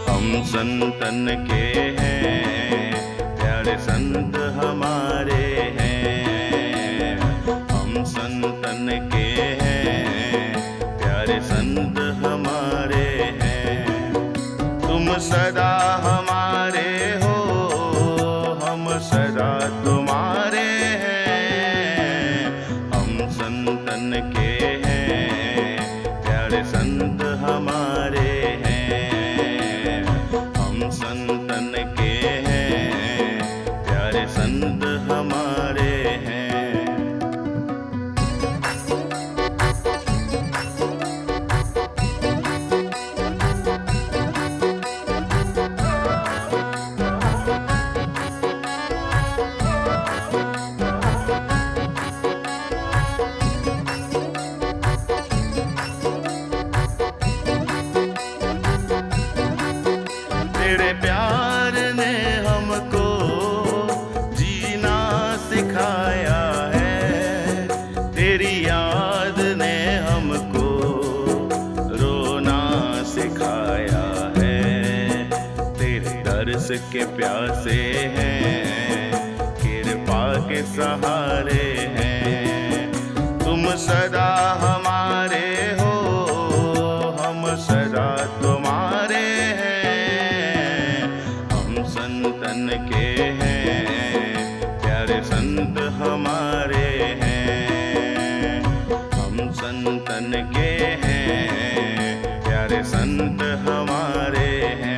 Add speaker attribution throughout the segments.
Speaker 1: हम संतन के हैं, प्यारे संत हमारे हैं। हम संतन के हैं, प्यारे संत हमारे हैं। तुम सदा हमारे हो, हम सदा तुम्हारे हैं। हम संतन के हैं, प्यारे संत हमारे हैं। हम संतन के हैं, प्यारे संत हमारे हैं। तेरे प्यार ने हमको जीना सिखाया है, तेरी याद ने हमको रोना सिखाया है। तेरे दर्श के प्यासे हैं, कृपा के सहारे हैं। तुम सदा हमारे हो, हम सदा तुम्हारे हैं। हम संतन के हैं, प्यारे संत हमारे हैं। हम संतन के हैं, प्यारे संत हमारे हैं।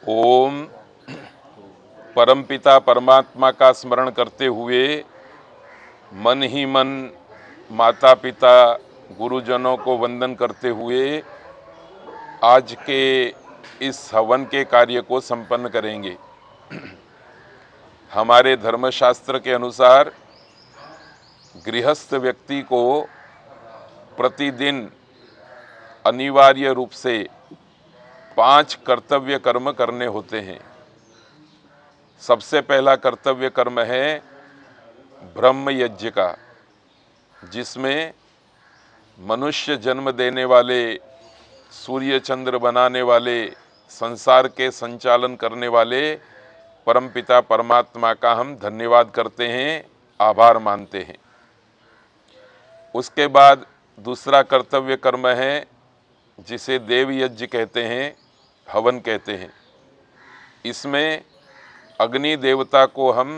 Speaker 2: ओम। परमपिता परमात्मा का स्मरण करते हुए मन ही मन माता पिता गुरुजनों को वंदन करते हुए आज के इस हवन के कार्य को संपन्न करेंगे। हमारे धर्मशास्त्र के अनुसार गृहस्थ व्यक्ति को प्रतिदिन अनिवार्य रूप से 5 कर्तव्य कर्म करने होते हैं। सबसे पहला कर्तव्य कर्म है ब्रह्म यज्ञ का, जिसमें मनुष्य जन्म देने वाले, सूर्य चंद्र बनाने वाले, संसार के संचालन करने वाले परमपिता परमात्मा का हम धन्यवाद करते हैं, आभार मानते हैं। उसके बाद दूसरा कर्तव्य कर्म है जिसे देव यज्ञ कहते हैं, हवन कहते हैं। इसमें अग्नि देवता को हम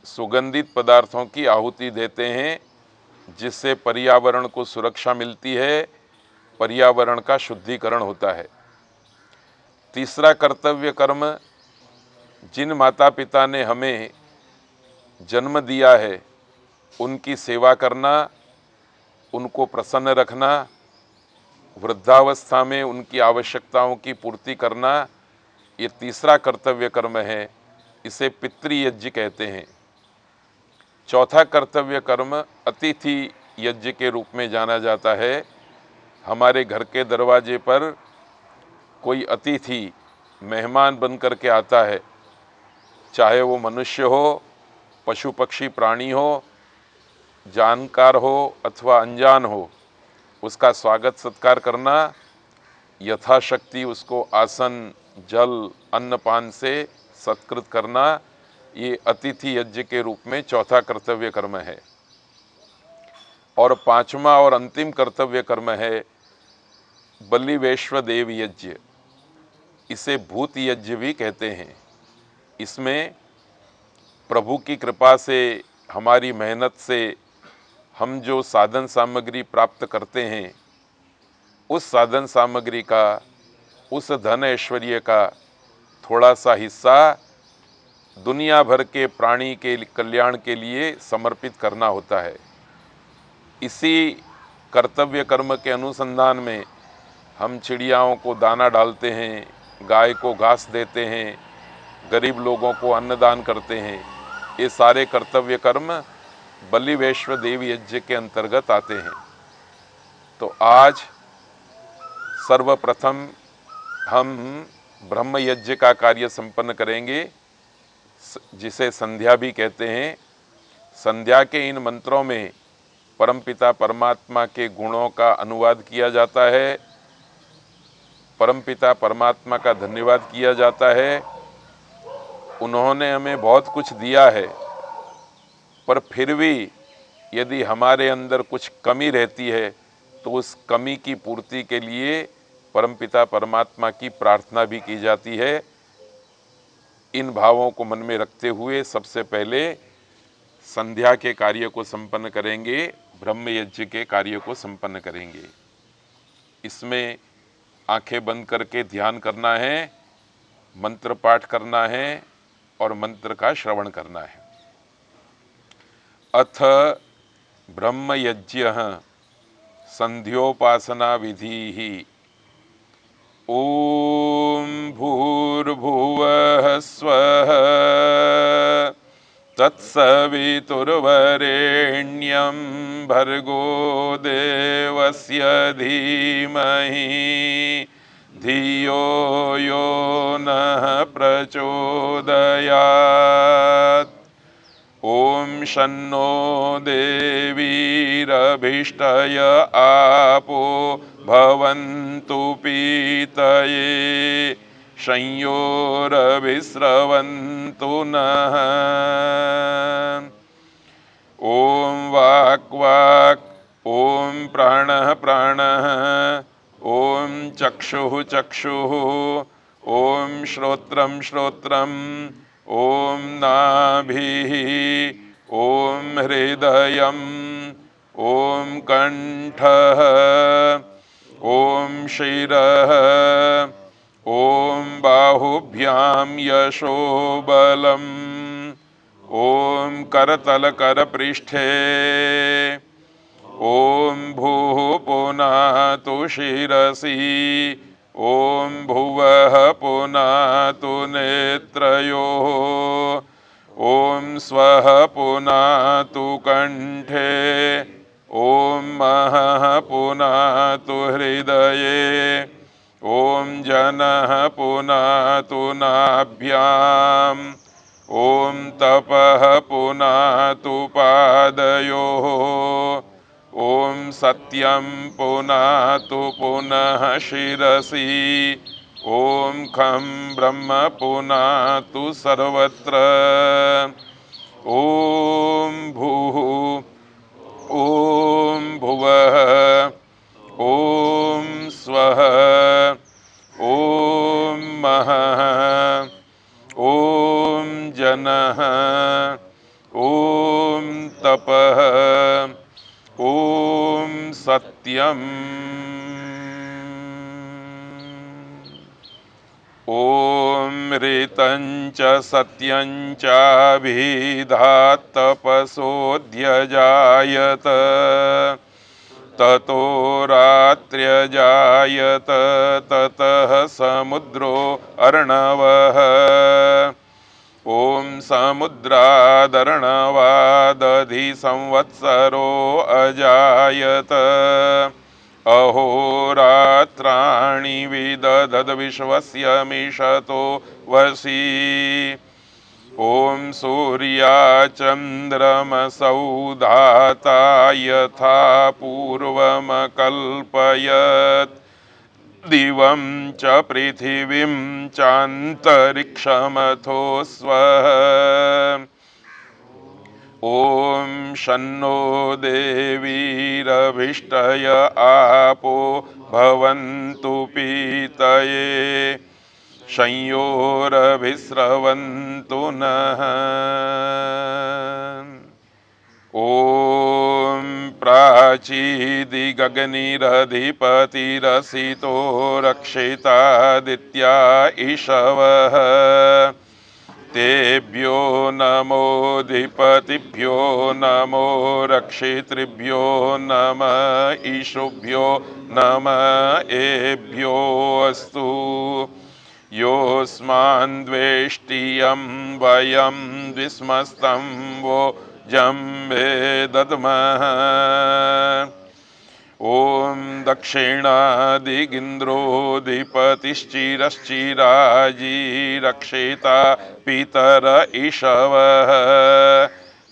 Speaker 2: सुगंधित पदार्थों की आहुति देते हैं, जिससे पर्यावरण को सुरक्षा मिलती है, पर्यावरण का शुद्धिकरण होता है। तीसरा कर्तव्य कर्म, जिन माता पिता ने हमें जन्म दिया है उनकी सेवा करना, उनको प्रसन्न रखना, वृद्धावस्था में उनकी आवश्यकताओं की पूर्ति करना, ये तीसरा कर्तव्य कर्म है। इसे पितृयज्ञ कहते हैं। चौथा कर्तव्य कर्म अतिथि यज्ञ के रूप में जाना जाता है। हमारे घर के दरवाजे पर कोई अतिथि मेहमान बन कर के आता है, चाहे वो मनुष्य हो, पशु पक्षी प्राणी हो, जानकार हो अथवा अनजान हो, उसका स्वागत सत्कार करना, यथाशक्ति उसको आसन, जल, अन्नपान से सत्कृत करना, ये अतिथि यज्ञ के रूप में चौथा कर्तव्य कर्म है। और पांचवा और अंतिम कर्तव्य कर्म है बलिवेश्व देव यज्ञ। इसे भूत यज्ञ भी कहते हैं। इसमें प्रभु की कृपा से, हमारी मेहनत से हम जो साधन सामग्री प्राप्त करते हैं, उस साधन सामग्री का, उस धन ऐश्वर्य का थोड़ा सा हिस्सा दुनिया भर के प्राणी के कल्याण के लिए समर्पित करना होता है। इसी कर्तव्य कर्म के अनुसंधान में हम चिड़ियाओं को दाना डालते हैं, गाय को घास देते हैं, गरीब लोगों को अन्नदान करते हैं। ये सारे कर्तव्य कर्म बलि वैश्व देव यज्ञ के अंतर्गत आते हैं। तो आज सर्वप्रथम हम ब्रह्म यज्ञ का कार्य संपन्न करेंगे, जिसे संध्या भी कहते हैं। संध्या के इन मंत्रों में परमपिता परमात्मा के गुणों का अनुवाद किया जाता है, परमपिता परमात्मा का धन्यवाद किया जाता है। उन्होंने हमें बहुत कुछ दिया है, पर फिर भी यदि हमारे अंदर कुछ कमी रहती है तो उस कमी की पूर्ति के लिए परमपिता परमात्मा की प्रार्थना भी की जाती है। इन भावों को मन में रखते हुए सबसे पहले संध्या के कार्य को संपन्न करेंगे, ब्रह्म यज्ञ के कार्य को संपन्न करेंगे। इसमें आंखें बंद करके ध्यान करना है, मंत्र पाठ करना है और मंत्र का श्रवण करना है। अथ ब्रह्म यज्ञ संध्योपासना विधि। ओम भूर्भुवः स्वः तत्सवितुर्वरेण्यं भर्गो देवस्य धीमहि धियो यो नः प्रचोदयात्। ओम शन्नो देवीरभिष्टय आपो भवन्तु पीतये संयोरविस्रवन्तु नः। ओम वाक् वाक्, ओम प्राणः प्राणः, ओम चक्षुः चक्षुः, ओम श्रोत्रं श्रोत्रम्, ओम नाभिः, ओम हृदयम्, ओम कंठः, ओम शिरः, ओम बाहुभ्यां यशोबलम्, ओम करतल करपृष्ठे, ओम भूः पुनातु शिरसि, ओम भुवः पुनातु नेत्रयोः, ओम स्वः पुनातु कंठे, ओम महः पुनातु हृदये, ओम जनः पुनातु नाभ्याम्, ओम तपः पुनातु पादयोः, ओम सत्यं पुनातु पुनः शिरसि, ओम खं ब्रह्म पुनातु सर्वत्र। ओम भूः, ओम भुवः, ओम स्वः, ओम महः, ओम जनः, ओम तपः, ओम सत्यम्। ओम ऋतं च सत्यं चाभिधात् तपसोऽध्यजायत, ततो रात्र्यजायत, ततः समुद्रो अर्णवः। ओम समुद्रादर्णवादधि संवत्सरो अजायत, अहोरात्राणि विदधद् विश्वस्य मिषतो वसि। ओम सूर्याचन्द्रमसौ धाता यथा पूर्वमकल्पयत्, दिवं च पृथिवीं चान्तरिक्षमथो स्वः। ओम शन्नो देवीरभिष्टय आपो भवन्तु पीतये संयोरविस्रवन्तु नः। ओम प्राचीदिगगनिरधिपतिरसितो रक्षितादित्या इषवः, तेभ्यो नमोऽधिपतिभ्यो नमो रक्षितृभ्यो नमः ईशुभ्यो नमः एभ्यो अस्तु। योऽस्मान् द्वेष्टियं वयं द्विस्मस्तं वो जम्भे दद्मः। ॐ दक्षिणादिगिन्द्रोऽधिपतिश्चिरश्चिराजी रक्षिता पितर इषवः।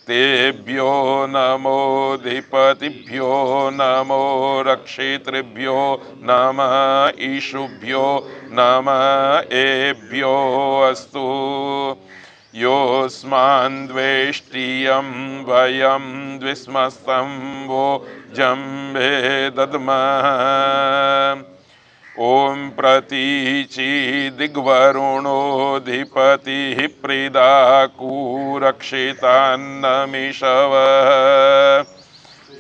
Speaker 2: तेभ्यो नमोऽधिपतिभ्यो नमो रक्षितृभ्यो नमः ईशुभ्यो नमः एभ्यो अस्तु। योऽस्मान् द्वेष्टियं वयं द्विस्मस्तं वो जम्भे दद्मः। ॐ प्रतीचि दिग्वरुणोऽधिपतिः प्रीदाकूरक्षितान्नमिषवः।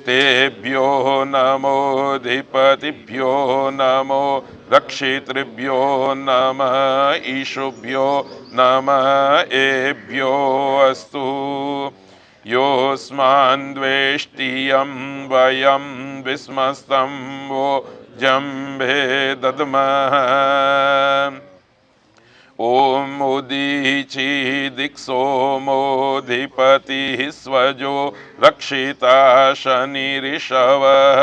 Speaker 2: तेभ्यो नमोऽधिपतिभ्यो नमो रक्षितृभ्यो नमः ईशुभ्यो नमः एभ्यो अस्तु। योऽस्मान् द्वेष्टियं वयं विस्मस्तं वो जम्भे दद्मः। ॐ उदीचि दिक्सोमोऽधिपतिः स्वजो रक्षिता शनिरिषवः।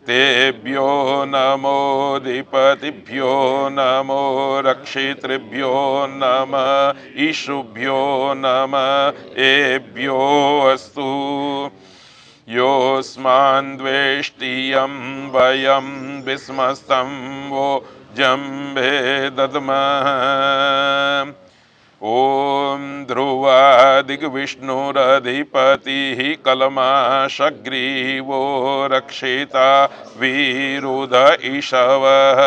Speaker 2: तेभ्यो नमोऽधिपतिभ्यो नमो रक्षितृभ्यो नमः ईशुभ्यो नमः एभ्यो अस्तु। योऽस्मान् द्वेष्टियं वयं विस्मस्तं वो जम्भे दद्मः। ॐ ध्रुवादिग्विष्णुरधिपतिः कलमाशग्रीवो रक्षिता विरुध इषवः।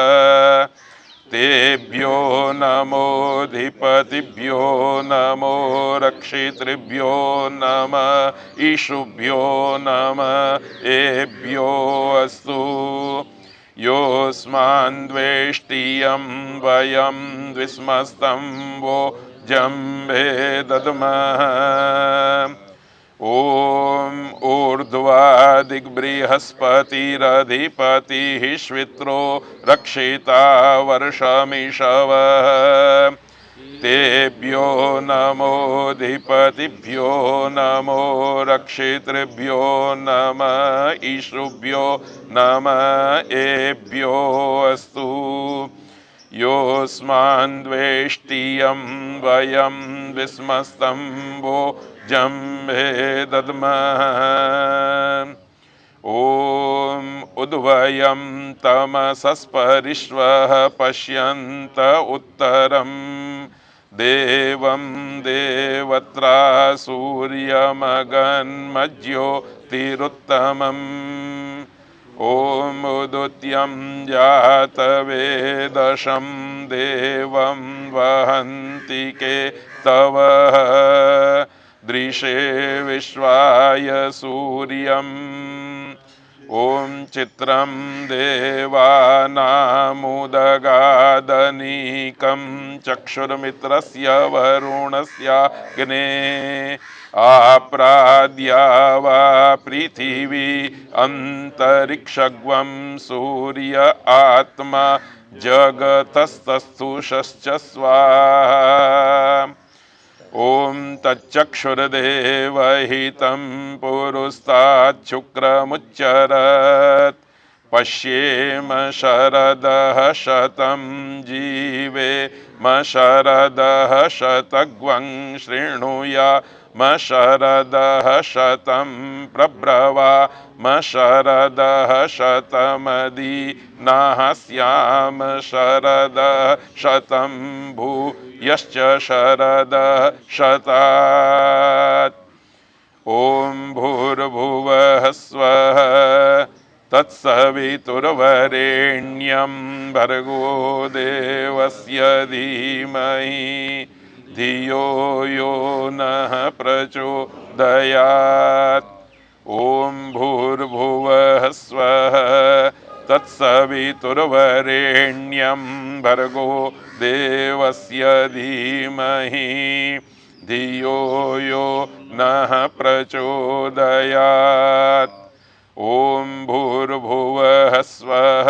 Speaker 2: तेभ्यो नमोऽधिपतिभ्यो नमो रक्षितृभ्यो नमः ईशुभ्यो नमः एभ्यो अस्तु। योऽस्मान् द्वेष्टियं वयं द्विस्मस्तं वो जम्भे दद्मः। ॐ ऊर्ध्वादिग्बृहस्पतिरधिपतिः श्वित्रो रक्षिता वर्षमिषवः। तेभ्यो नमोऽधिपतिभ्यो नमो रक्षितृभ्यो नमः ईशुभ्यो नमः एभ्यो अस्तु। योऽस्मान् द्वेष्टियं वयं विस्मस्तं वो जम्भे दद्मः। ॐ उद्वयं तमसस्परिष्वः पश्यन्त उत्तरं देवं देवत्रा सूर्यमगन्मज्योतिरुत्तमम्। ॐ उदुत्यं जातवेदशं देवं वहन्ति के तव दृशे विश्वाय सूर्यम्। ॐ चित्रं देवानामुदगादनीकं चक्षुर्मित्रस्य वरुणस्याग्ने आप्राद्या वा पृथिवी अन्तरिक्षग्वं सूर्य आत्मा जगतस्तस्थुषश्च स्वाहा। ॐ तच्चक्षुर्देवहितं पुरुस्ताच्छुक्रमुच्चरत्। पश्येम शरदः शतं जीवेम शरदः शतग्वं शृणुयाम शरदः शतं प्रब्रवाम शरदः शतमदीनाः स्याम शरदः शतं भूयश्च शरदः शतात्। ॐ भूर्भुवः स्वः तत्सवितुर्वरेण्यं भर्गो देवस्य धीमहि धियो यो नः प्रचोदयात्। ॐ भूर्भुवः स्वः तत्सवितुर्वरेण्यं भर्गो देवस्य धीमहि धियो यो नः प्रचोदयात्। ॐ भूर्भुवः स्वः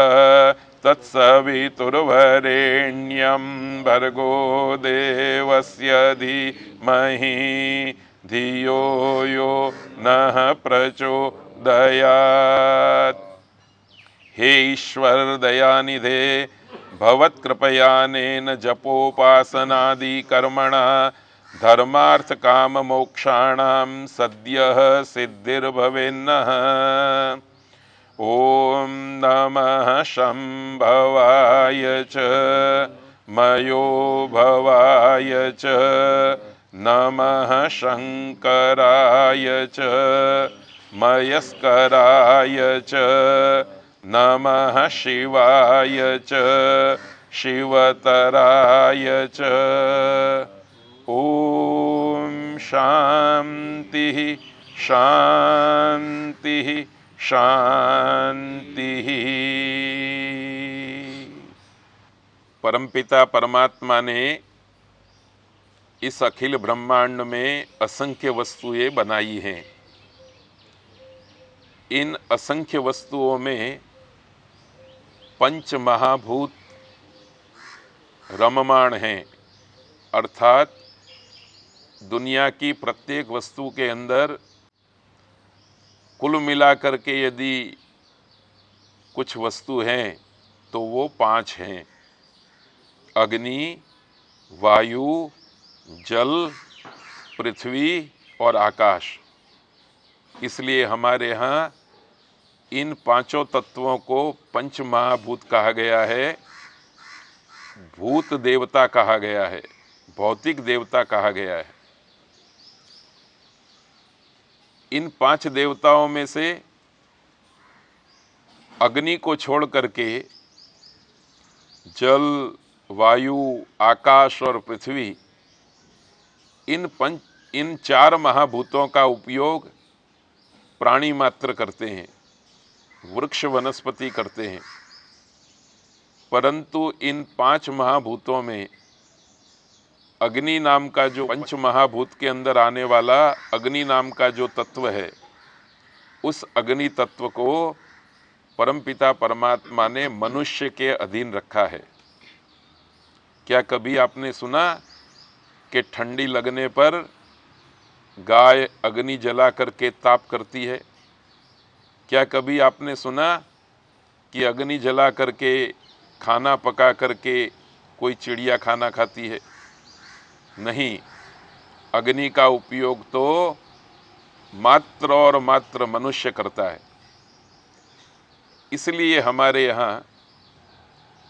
Speaker 2: तत्सवितुर्वरेण्यं भर्गो देवस्य धीमहि धियो यो नः प्रचोदयात्। हे ईश्वर दयानिधे भवत्कृपयानेन जपोपासनादि कर्मणा धर्मार्थ काम मोक्षाणां सद्यः सिद्धिर्भवेन्नः। ओम नमः शंभवाय च मयो भवाय च नमः शंकराय च मयस्कराय च नमः शिवाय च शिवतराय च। ओम शांति शांति शांति। परमपिता परमात्मा ने इस अखिल ब्रह्मांड में असंख्य वस्तुएं बनाई हैं। इन असंख्य वस्तुओं में पंच महाभूत रममाण हैं, अर्थात दुनिया की प्रत्येक वस्तु के अंदर कुल मिलाकर के यदि कुछ वस्तु हैं तो वो 5 हैं: अग्नि, वायु, जल, पृथ्वी और आकाश। इसलिए हमारे यहाँ इन 5 तत्वों को पंच महाभूत कहा गया है, भूत देवता कहा गया है, भौतिक देवता कहा गया है। इन 5 देवताओं में से अग्नि को छोड़ करके जल, वायु, आकाश और पृथ्वी, इन 4 महाभूतों का उपयोग प्राणी मात्र करते हैं, वृक्ष वनस्पति करते हैं। परंतु इन 5 महाभूतों में अग्नि नाम का जो पंच महाभूत के अंदर आने वाला अग्नि नाम का जो तत्व है, उस अग्नि तत्व को परमपिता परमात्मा ने मनुष्य के अधीन रखा है। क्या कभी आपने सुना कि ठंडी लगने पर गाय अग्नि जला करके ताप करती है? क्या कभी आपने सुना कि अग्नि जला करके खाना पका करके कोई चिड़िया खाना खाती है? नहीं, अग्नि का उपयोग तो मात्र और मात्र मनुष्य करता है। इसलिए हमारे यहाँ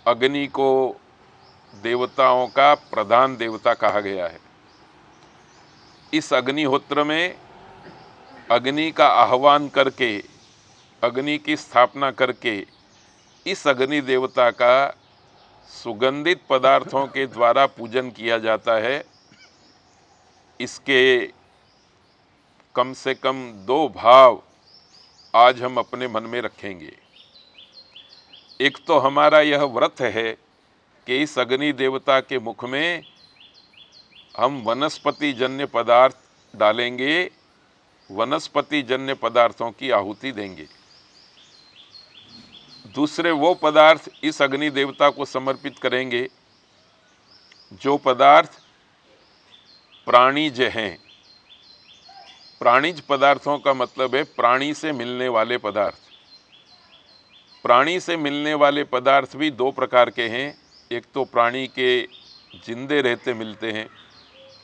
Speaker 2: अग्नि को देवताओं का प्रधान देवता कहा गया है। इस अग्निहोत्र में अग्नि का आह्वान करके, अग्नि की स्थापना करके इस अग्नि देवता का सुगंधित पदार्थों के द्वारा पूजन किया जाता है। इसके कम से कम 2 भाव आज हम अपने मन में रखेंगे। एक तो हमारा यह व्रत है कि इस अग्नि देवता के मुख में हम वनस्पति जन्य पदार्थ डालेंगे, वनस्पति जन्य पदार्थों की आहुति देंगे। दूसरे वो पदार्थ इस अग्नि देवता को समर्पित करेंगे जो पदार्थ प्राणिज हैं। प्राणिज पदार्थों का मतलब है प्राणी से मिलने वाले पदार्थ। प्राणी से मिलने वाले पदार्थ भी 2 प्रकार के हैं। एक तो प्राणी के जिंदे रहते मिलते हैं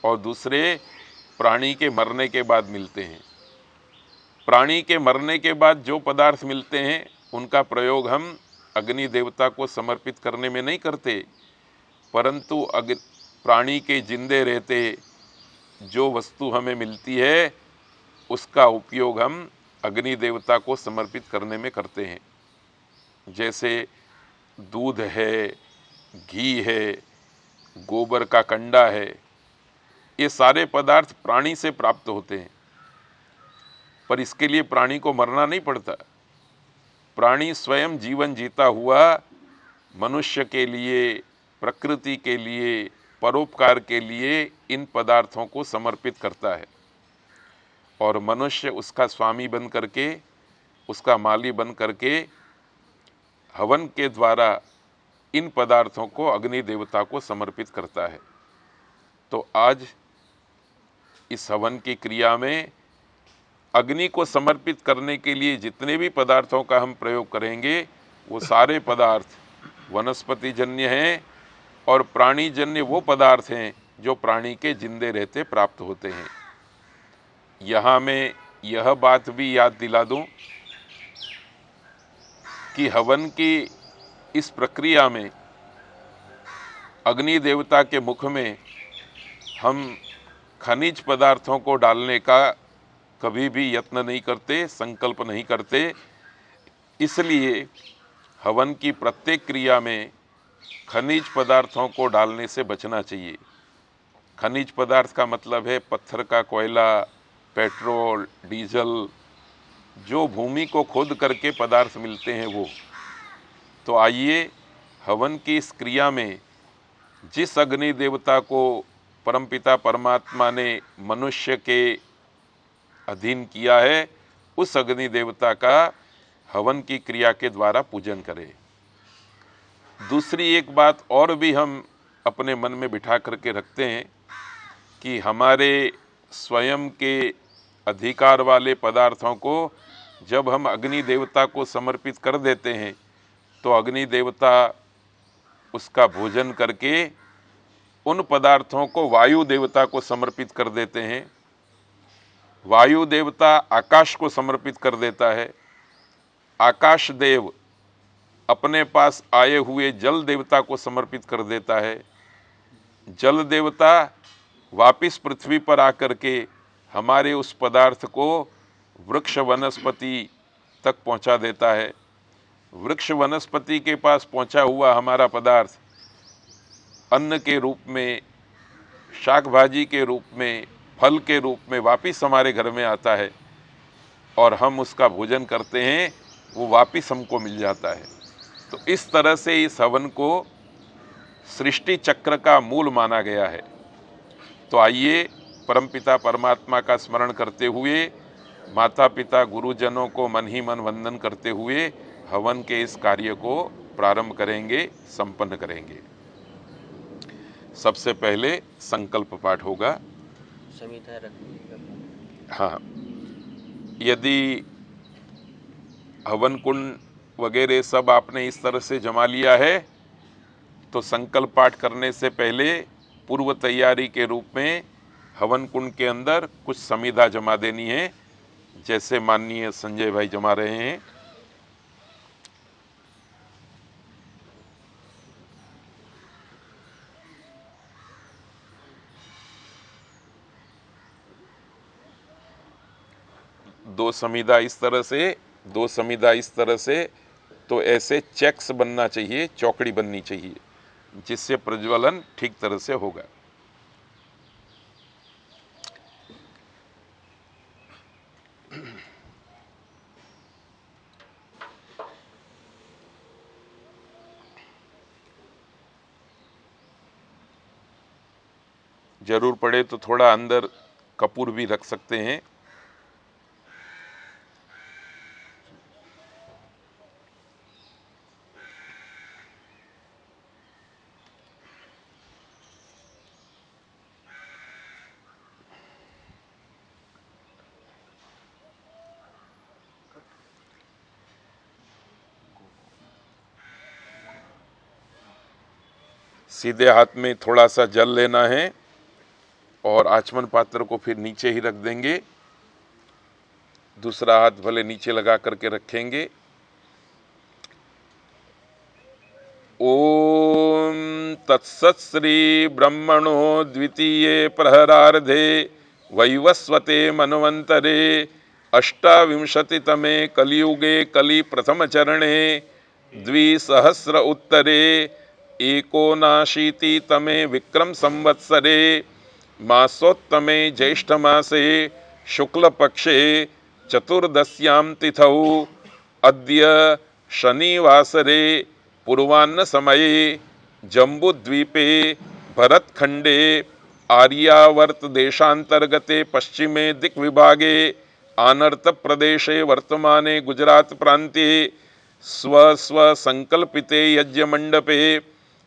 Speaker 2: और दूसरे प्राणी के मरने के बाद मिलते हैं। प्राणी के मरने के बाद जो पदार्थ मिलते हैं उनका प्रयोग हम अग्नि देवता को समर्पित करने में नहीं करते, परंतु प्राणी के जिंदे रहते जो वस्तु हमें मिलती है उसका उपयोग हम अग्नि देवता को समर्पित करने में करते हैं। जैसे दूध है, घी है, गोबर का कंडा है, ये सारे पदार्थ प्राणी से प्राप्त होते हैं। पर इसके लिए प्राणी को मरना नहीं पड़ता। प्राणी स्वयं जीवन जीता हुआ मनुष्य के लिए, प्रकृति के लिए, परोपकार के लिए इन पदार्थों को समर्पित करता है और मनुष्य उसका स्वामी बन करके, उसका माली बन करके हवन के द्वारा इन पदार्थों को अग्नि देवता को समर्पित करता है। तो आज इस हवन की क्रिया में अग्नि को समर्पित करने के लिए जितने भी पदार्थों का हम प्रयोग करेंगे वो सारे पदार्थ वनस्पति जन्य हैं और प्राणी जन्य वो पदार्थ हैं जो प्राणी के जिंदे रहते प्राप्त होते हैं। यहाँ मैं यह बात भी याद दिला दूं कि हवन की इस प्रक्रिया में अग्नि देवता के मुख में हम खनिज पदार्थों को डालने का कभी भी यत्न नहीं करते, संकल्प नहीं करते। इसलिए हवन की प्रत्येक क्रिया में खनिज पदार्थों को डालने से बचना चाहिए। खनिज पदार्थ का मतलब है पत्थर का कोयला, पेट्रोल, डीजल, जो भूमि को खोद करके पदार्थ मिलते हैं वो। तो आइए हवन की इस क्रिया में जिस अग्नि देवता को परमपिता परमात्मा ने मनुष्य के अधीन किया है उस अग्नि देवता का हवन की क्रिया के द्वारा पूजन करें। दूसरी एक बात और भी हम अपने मन में बिठा करके रखते हैं कि हमारे स्वयं के अधिकार वाले पदार्थों को जब हम अग्नि देवता को समर्पित कर देते हैं तो अग्नि देवता उसका भोजन करके उन पदार्थों को वायु देवता को समर्पित कर देते हैं। वायु देवता आकाश को समर्पित कर देता है। आकाश देव अपने पास आए हुए जल देवता को समर्पित कर देता है। जल देवता वापिस पृथ्वी पर आकर के हमारे उस पदार्थ को वृक्ष वनस्पति तक पहुंचा देता है। वृक्ष वनस्पति के पास पहुंचा हुआ हमारा पदार्थ अन्न के रूप में, शाक भाजी के रूप में, फल के रूप में वापिस हमारे घर में आता है और हम उसका भोजन करते हैं, वो वापिस हमको मिल जाता है। तो इस तरह से इस हवन को सृष्टि चक्र का मूल माना गया है। तो आइए परमपिता परमात्मा का स्मरण करते हुए, माता पिता गुरुजनों को मन ही मन वंदन करते हुए हवन के इस कार्य को प्रारंभ करेंगे, संपन्न करेंगे। सबसे पहले संकल्प पाठ होगा।
Speaker 3: संहिता रखिएगा।
Speaker 2: हाँ, यदि हवन कुंड वगैरह सब आपने इस तरह से जमा लिया है तो संकल्प पाठ करने से पहले पूर्व तैयारी के रूप में हवन कुंड के अंदर कुछ समिधा जमा देनी है, जैसे माननीय संजय भाई जमा रहे हैं। दो समिधा इस तरह से, दो समिधा इस तरह से, तो ऐसे चेक्स बनना चाहिए, चौकड़ी बननी चाहिए, जिससे प्रज्वलन ठीक तरह से होगा। जरूर पड़े तो थोड़ा अंदर कपूर भी रख सकते हैं। सीधे हाथ में थोड़ा सा जल लेना है और आचमन पात्र को फिर नीचे ही रख देंगे। दूसरा हाथ भले नीचे लगा करके रखेंगे। ओम तत्सत् श्री ब्रह्मणो द्वितीये प्रहरार्धे वैवस्वते मन्वन्तरे अष्टाविंशतितमे कलियुगे कलि प्रथम चरणे द्विसहस्र उत्तरे एकोनाशीतितमे विक्रम संवत्सरे मासोत्तमे ज्येष्ठमासे शुक्लपक्षे चतुर्दश्यां तिथौ अद्य शनिवासरे पूर्वान्न समये जम्बूद्वीपे भरतखंडे आर्यावर्त देशांतर्गते पश्चिमे दिक्विभागे आनर्त प्रदेशे वर्तमाने गुजरात प्रान्ते स्वसंकल्पिते यज्ञमण्डपे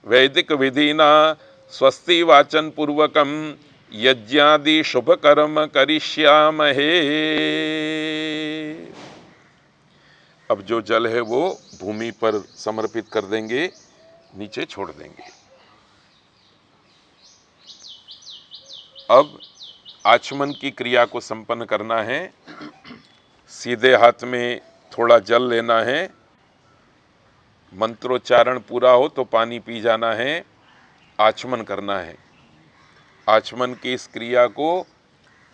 Speaker 2: वैदिक विधिना स्वस्ति वाचन पूर्वकं यज्ञादि शुभ कर्म करिष्यामहे। अब जो जल है वो भूमि पर समर्पित कर देंगे, नीचे छोड़ देंगे। अब आचमन की क्रिया को संपन्न करना है। सीधे हाथ में थोड़ा जल लेना है, मंत्रोच्चारण पूरा हो तो पानी पी जाना है, आचमन करना है। आचमन की इस क्रिया को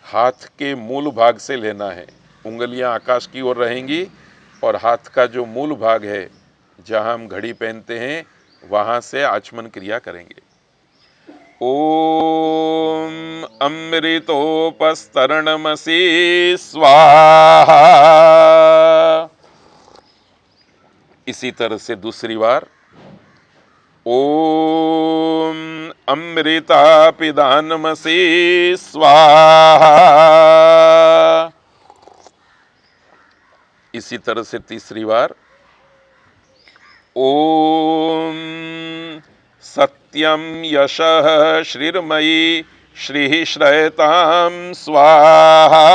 Speaker 2: हाथ के मूल भाग से लेना है। उंगलियां आकाश की ओर रहेंगी और हाथ का जो मूल भाग है, जहां हम घड़ी पहनते हैं, वहां से आचमन क्रिया करेंगे। ओम अमृतोपस्तरणमसि स्वाहा। इसी तरह से दूसरी बार ओम अमृतापिदानमसि स्वाहा। इसी तरह से तीसरी बार ओम सत्यम यशः श्रीर्मयी श्री श्रयताम स्वाहा।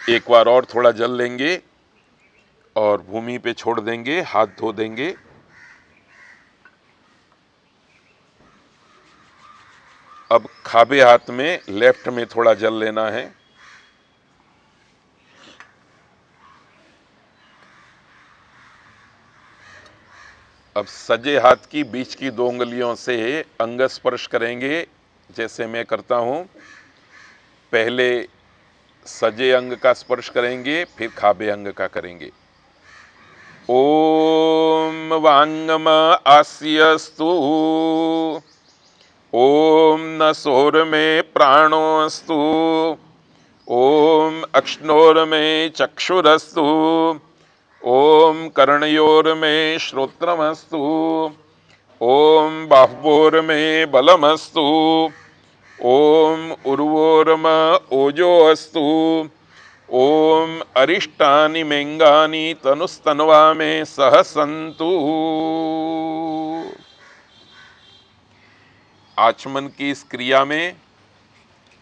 Speaker 2: एक बार और थोड़ा जल लेंगे और भूमि पे छोड़ देंगे, हाथ धो देंगे। अब खाबे हाथ में लेफ्ट में थोड़ा जल लेना है। अब सजे हाथ की बीच की 2 उंगलियों से अंग स्पर्श करेंगे, जैसे मैं करता हूं। पहले सजे अंग का स्पर्श करेंगे, फिर खाबे अंग का करेंगे। ओम वांगम आस्यस्तु, ओम नसोर में प्राणोस्तु, ओम अक्ष्णोर में चक्षुरस्तु, ओम कर्णयोर में श्रोत्रमस्तु, ओम बाह्वोर में बलमस्तु, ओम उर्वोर्म ओजोऽस्तु, ओम अरिष्टानि मेंगानि तनुस्तन्वा में सह सन्तु। आचमन की इस क्रिया में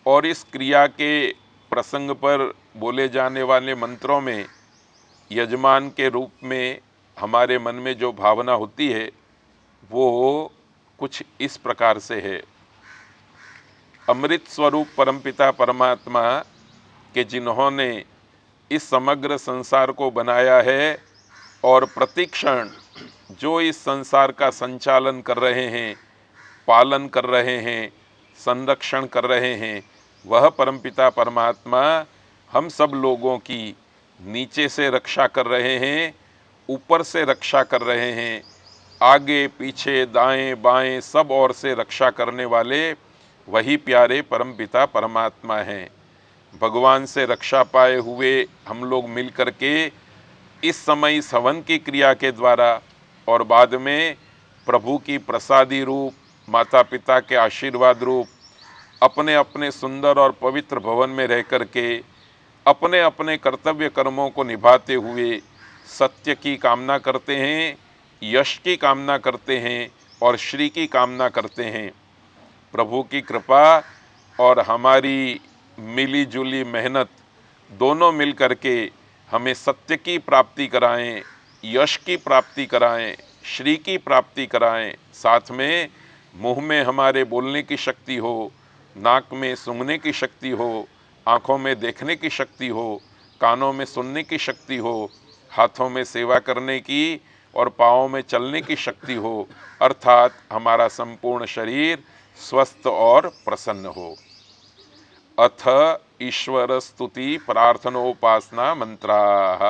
Speaker 2: और इस क्रिया के प्रसंग पर बोले जाने वाले मंत्रों में यजमान के रूप में हमारे मन में जो भावना होती है वो कुछ इस प्रकार से है। अमृत स्वरूप परमपिता परमात्मा के जिन्होंने इस समग्र संसार को बनाया है और प्रतिक्षण जो इस संसार का संचालन कर रहे हैं, पालन कर रहे हैं, संरक्षण कर रहे हैं, वह परमपिता परमात्मा हम सब लोगों की नीचे से रक्षा कर रहे हैं, ऊपर से रक्षा कर रहे हैं, आगे पीछे दाएं बाएं सब ओर से रक्षा करने वाले वही प्यारे परमपिता परमात्मा हैं। भगवान से रक्षा पाए हुए हम लोग मिल कर के इस समय इस हवन की क्रिया के द्वारा और बाद में प्रभु की प्रसादी रूप, माता पिता के आशीर्वाद रूप अपने अपने सुंदर और पवित्र भवन में रह कर के अपने अपने कर्तव्य कर्मों को निभाते हुए सत्य की कामना करते हैं, यश की कामना करते हैं और श्री की कामना करते हैं। प्रभु की कृपा और हमारी मिली जुली मेहनत दोनों मिल करके हमें सत्य की प्राप्ति कराएं, यश की प्राप्ति कराएं, श्री की प्राप्ति कराएं। साथ में मुंह में हमारे बोलने की शक्ति हो, नाक में सूंघने की शक्ति हो, आँखों में देखने की शक्ति हो, कानों में सुनने की शक्ति हो, हाथों में सेवा करने की और पाँवों में चलने की शक्ति हो, अर्थात हमारा संपूर्ण शरीर स्वस्थ और प्रसन्न हो। अथ ईश्वर स्तुति प्रार्थनोपासना मंत्राः।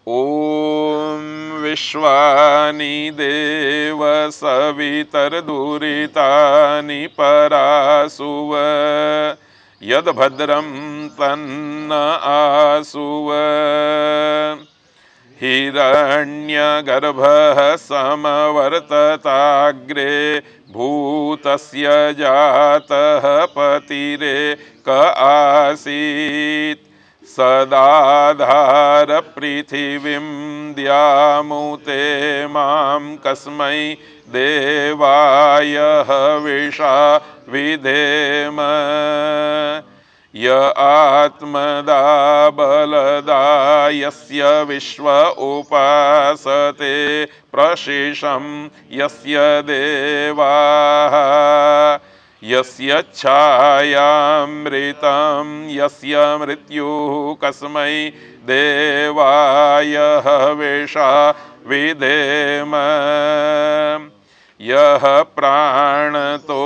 Speaker 2: ओम विश्वानि देव सवितर्दुरितानि परासुव, यद्भद्रं तन्न आसुव। हिरण्यगर्भः समवर्तताग्रे भूतस्य जातः पतिरेक आसीत्। सदाधार पृथिवीं द्यामुते मां कस्मै देवाय हविषा विधेम य आत्मदा बलदा यस्य विश्व उपासते प्रशिशं यस्य देवाः यस्य छायामृतं यस्य मृत्युः कस्मै देवाय हविषा विधेम यः प्राणतो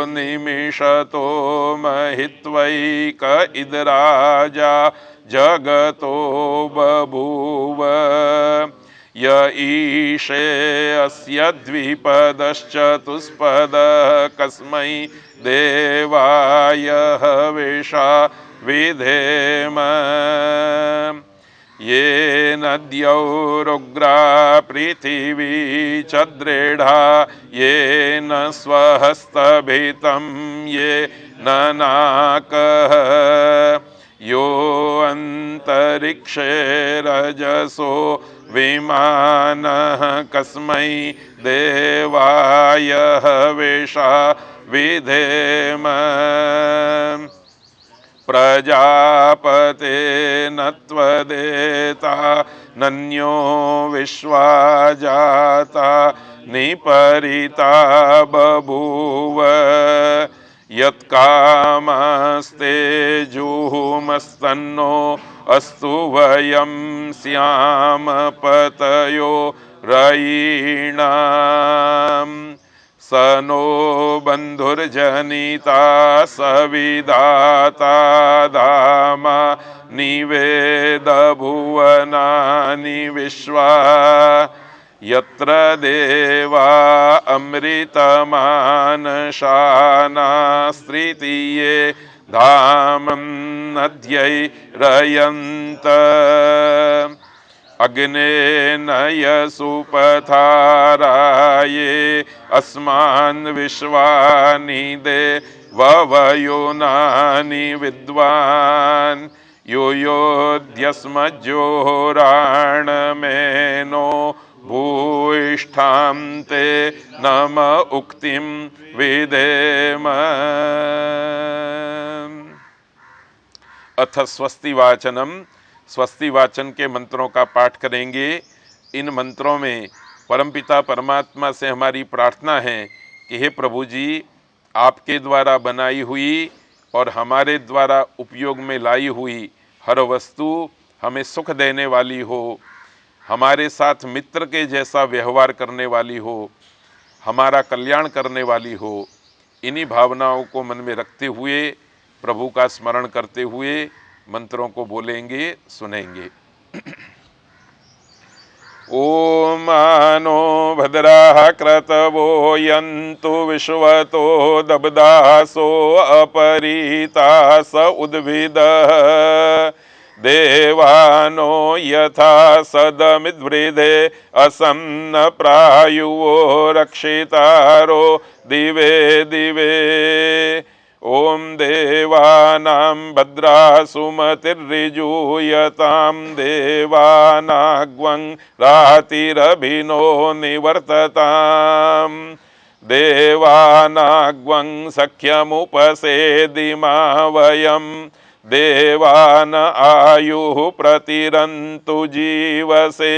Speaker 2: निमिषतो महित्वैक इदराजा जगतो बभूव य ईशे अस्य द्विपदश्चतुष्पदः कस्मै देवाय हविषा विधेम ये नद्यौरुग्रा पृथिवी च दृढा येन स्वहस्तभितं ये ननाकः यो अन्तरिक्षे रजसो विमानः कस्मै देवाय हविषा विधेम प्रजापते नत्वदेता नन्यो विश्वा जाता निपरिता बभूव यत्कामस्ते जुहुमस्तन्नो अस्तु वयं स्याम पतयो रयीणाम् स नो बन्धुर्जनिता सविधाता धामा निवेदभुवनानि विश्वा यत्र देवा अमृतमानशानास्त्रितीये धामं नद्यैरयन्त अग्नेन यसुपथाराये अस्मान् विश्वानि देववयोनानि विद्वान् योयोध्यस्मज्जोराणमेनो भूयिष्ठां ते नम उक्तिं विधेम। अथ स्वस्ति वाचनम, स्वस्ति वाचन के मंत्रों का पाठ करेंगे। इन मंत्रों में परमपिता परमात्मा से हमारी प्रार्थना है कि हे प्रभु जी, आपके द्वारा बनाई हुई और हमारे द्वारा उपयोग में लाई हुई हर वस्तु हमें सुख देने वाली हो, हमारे साथ मित्र के जैसा व्यवहार करने वाली हो, हमारा कल्याण करने वाली हो। इन्हीं भावनाओं को मन में रखते हुए, प्रभु का स्मरण करते हुए मंत्रों को बोलेंगे, सुनेंगे। ओम मानो भद्राः क्रतवो यन्तु विश्वतो दब्दासो अपरीता स उद्भिदः देवानो यथा सदमिद्वृधे असन्न प्रायुवो रक्षितारो दिवे दिवे। ओम देवानां भद्रा सुमतिर्ऋजूयतां देवानाग्वं रातिरभिनो निवर्तताम् देवानाग्वं सख्यमुपसेदिमा वयं देवान आयुः प्रतिरन्तु जीवसे।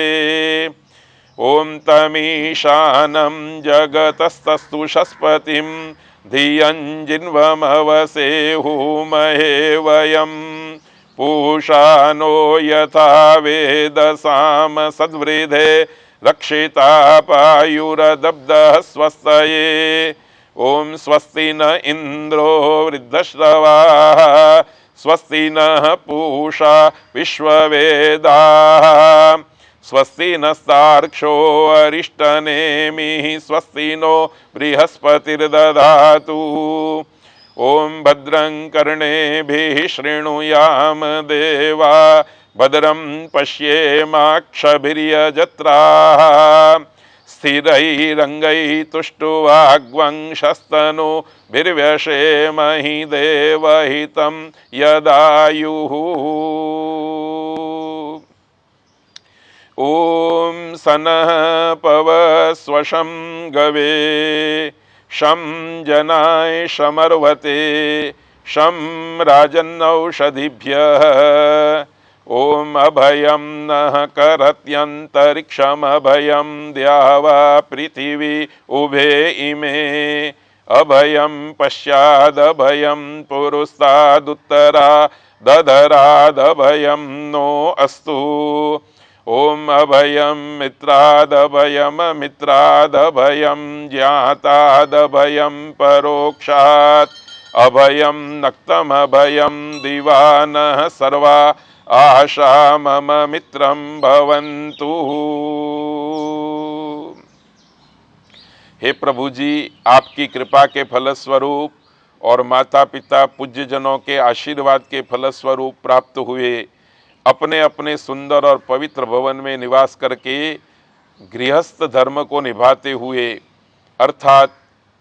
Speaker 2: ओम तमीशानं जगतस्तस्तु शस्पतिं धियञ्जिन्वमवसे हूमहे वयं पूषानो यथा वेदसाम सद्वृधे रक्षिता पायुरदब्धः स्वस्तये। ओम स्वस्ति न इन्द्रो वृद्धश्रवाः स्वस्ति नः पूषा विश्ववेदाः स्वस्ति नस्तार्क्ष्यो अरिष्टनेमिः स्वस्ति नो बृहस्पतिर्दधातु। ओम भद्रं कर्णेभिः शृणुयाम देवा भद्रं पश्येमाक्षभिर्यजत्राः स्थिरैरङ्गैस्तुष्टुवाग्वंशस्तनूभिर्व्यशेमहि देवहितं यदायुः। ॐ सनः पवस्वशं गवे शं जनाय शमर्वते शं राजन्नौषधिभ्यः ॐ अभयं नः करत्यन्तरिक्षमभयं द्यावा पृथिवी उभे इमे अभयं पश्चादभयं पुरस्तादुत्तरा दधरादभयं नो अस्तु ॐ अभयं मित्रादभयममित्रादभयं ज्ञातादभयं परोक्षात् अभयं नक्तमभयं दिवानः सर्वा आशा मम मित्रं भवन्तु। हे प्रभु जी, आपकी कृपा के फलस्वरूप और माता पिता पूज्यजनों के आशीर्वाद के फलस्वरूप प्राप्त हुए अपने अपने सुंदर और पवित्र भवन में निवास करके गृहस्थ धर्म को निभाते हुए अर्थात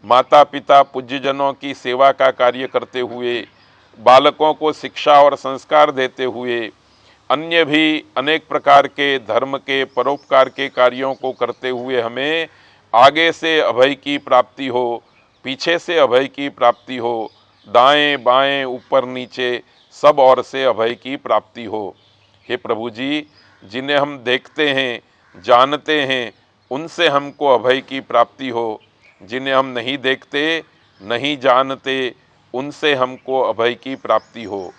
Speaker 2: माता पिता पूज्यजनों की सेवा का कार्य करते हुए, बालकों को शिक्षा और संस्कार देते हुए, अन्य भी अनेक प्रकार के धर्म के परोपकार के कार्यों को करते हुए हमें आगे से अभय की प्राप्ति हो, पीछे से अभय की प्राप्ति हो, दाएं बाएं ऊपर नीचे सब ओर से अभय की प्राप्ति हो। हे प्रभु जी, जिन्हें हम देखते हैं जानते हैं उनसे हमको अभय की प्राप्ति हो, जिन्हें हम नहीं देखते नहीं जानते उनसे हमको अभय की प्राप्ति हो।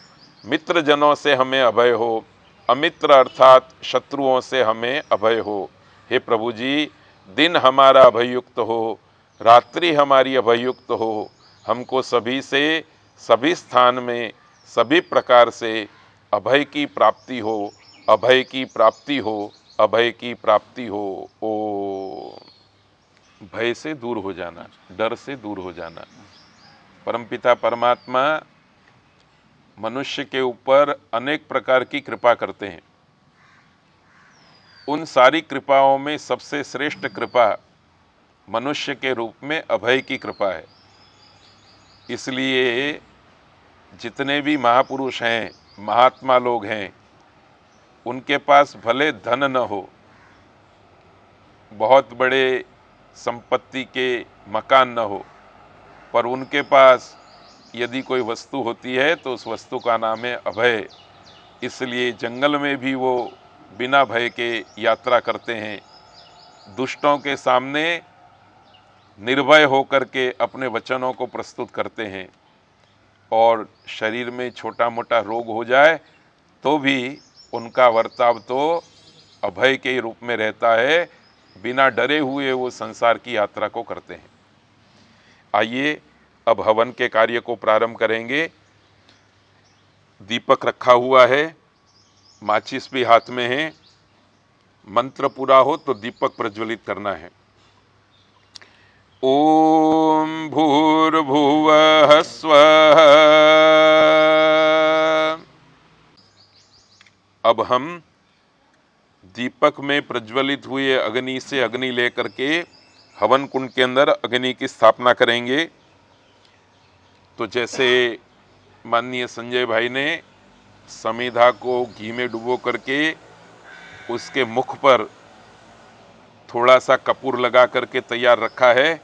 Speaker 2: मित्र जनों से हमें अभय हो, अमित्र अर्थात शत्रुओं से हमें अभय हो। हे प्रभु जी, दिन हमारा अभयुक्त हो, रात्रि हमारी अभयुक्त हो, हमको सभी से सभी स्थान में सभी प्रकार से अभय की प्राप्ति हो, अभय की प्राप्ति हो, अभय की प्राप्ति हो। ओ भय से दूर हो जाना, डर से दूर हो जाना। परमपिता परमात्मा मनुष्य के ऊपर अनेक प्रकार की कृपा करते हैं। उन सारी कृपाओं में सबसे श्रेष्ठ कृपा मनुष्य के रूप में अभय की कृपा है। इसलिए जितने भी महापुरुष हैं, महात्मा लोग हैं, उनके पास भले धन न हो, बहुत बड़े संपत्ति के मकान न हो, पर उनके पास यदि कोई वस्तु होती है तो उस वस्तु का नाम है अभय। इसलिए जंगल में भी वो बिना भय के यात्रा करते हैं, दुष्टों के सामने निर्भय होकर के अपने वचनों को प्रस्तुत करते हैं, और शरीर में छोटा मोटा रोग हो जाए तो भी उनका वर्ताव तो अभय के रूप में रहता है, बिना डरे हुए वो संसार की यात्रा को करते हैं। आइए अब हवन के कार्य को प्रारंभ करेंगे। दीपक रखा हुआ है, माचिस भी हाथ में है, मंत्र पूरा हो तो दीपक प्रज्वलित करना है। ओम भूर्भुवः स्वः। अब हम दीपक में प्रज्वलित हुए अग्नि से अग्नि लेकर के हवन कुंड के अंदर अग्नि की स्थापना करेंगे। तो जैसे माननीय संजय भाई ने समिधा को घी में डुबो करके उसके मुख पर थोड़ा सा कपूर लगा करके तैयार रखा है,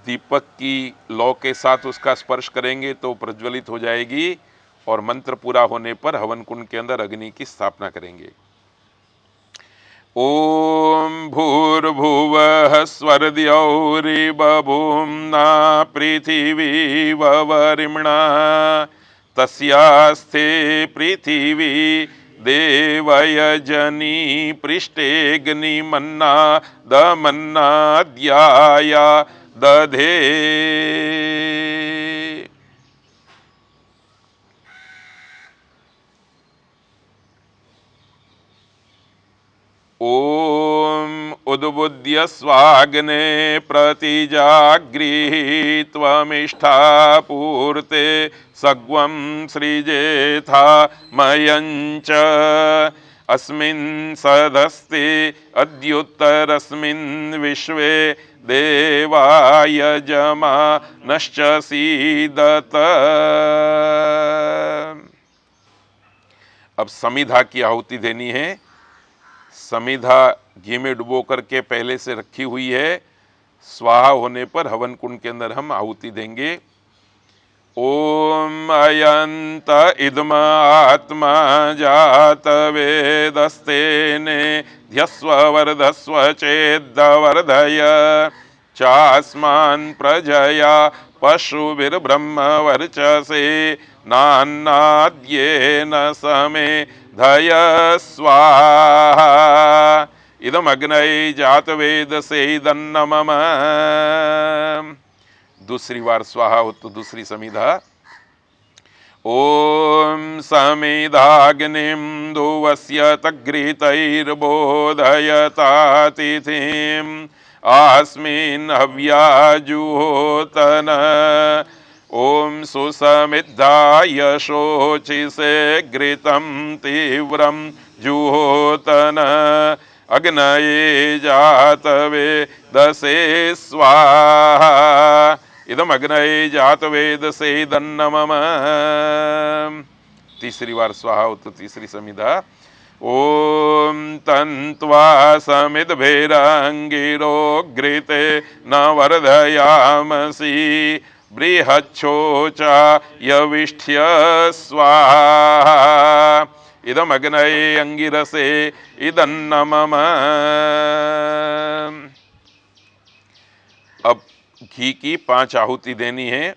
Speaker 2: दीपक की लौ के साथ उसका स्पर्श करेंगे तो प्रज्वलित हो जाएगी, और मंत्र पूरा होने पर हवन कुंड के अंदर अग्नि की स्थापना करेंगे। ओम भूर्भुवः स्वर्द्यौरि बभूम्ना पृथिवी ववरिम्णा तस्यास्ते पृथिवी देवयजनी पृष्ठेऽग्निमन्ना दमन्नाद्याया दधे। ओम उद्बुद्य स्वाग्ने प्रतिजागृहीत्वमिष्ठा पूर्ते सग्वं सृजेथा मयञ्च अस्मिन् सदस्ते अद्युत्तरस्मिन् विश्वे देवायजमानश्च सीदत। अब समिधा की आहुति देनी है। समिधा घी में डुबो करके पहले से रखी हुई है। स्वाहा होने पर हवन कुंड के अंदर हम आहुति देंगे। ओम अयंत इदम आत्मा जात वेदस्तेने ध्यस्व वर्धस्व चेद्वर्धय चास्मान् प्रजया पशुभिर्ब्रह्म वर्चसे नान्नाद्येन समे धय स्वाहा इदम अग्नये जात वेद से दन्नमम। दूसरी बार स्वाहा हो तो दूसरी समिधा। ओम समिधाग्निं दुवस्य तग्रीतैर्बोधयतातिथिम् आस्मिन् हव्याजुहोतन। ओम सुसमिद्धाय शोचिसे घृतं तीव्रं जुहोतन अग्नये जातवेदसे स्वाहा इदम अग्नये जातवेदसे दन्नमम। तीसरी बार स्वाहा हो तो तीसरी समिधा। ओम तन्त्वा समिद्भिरंगिरो घृते न वर्धयामसि बृहच्छोचा यविष्ठ्य स्वाहा इदम अग्नये अंगिरसे इदन्नमम। अब घी की 5 आहुति देनी है।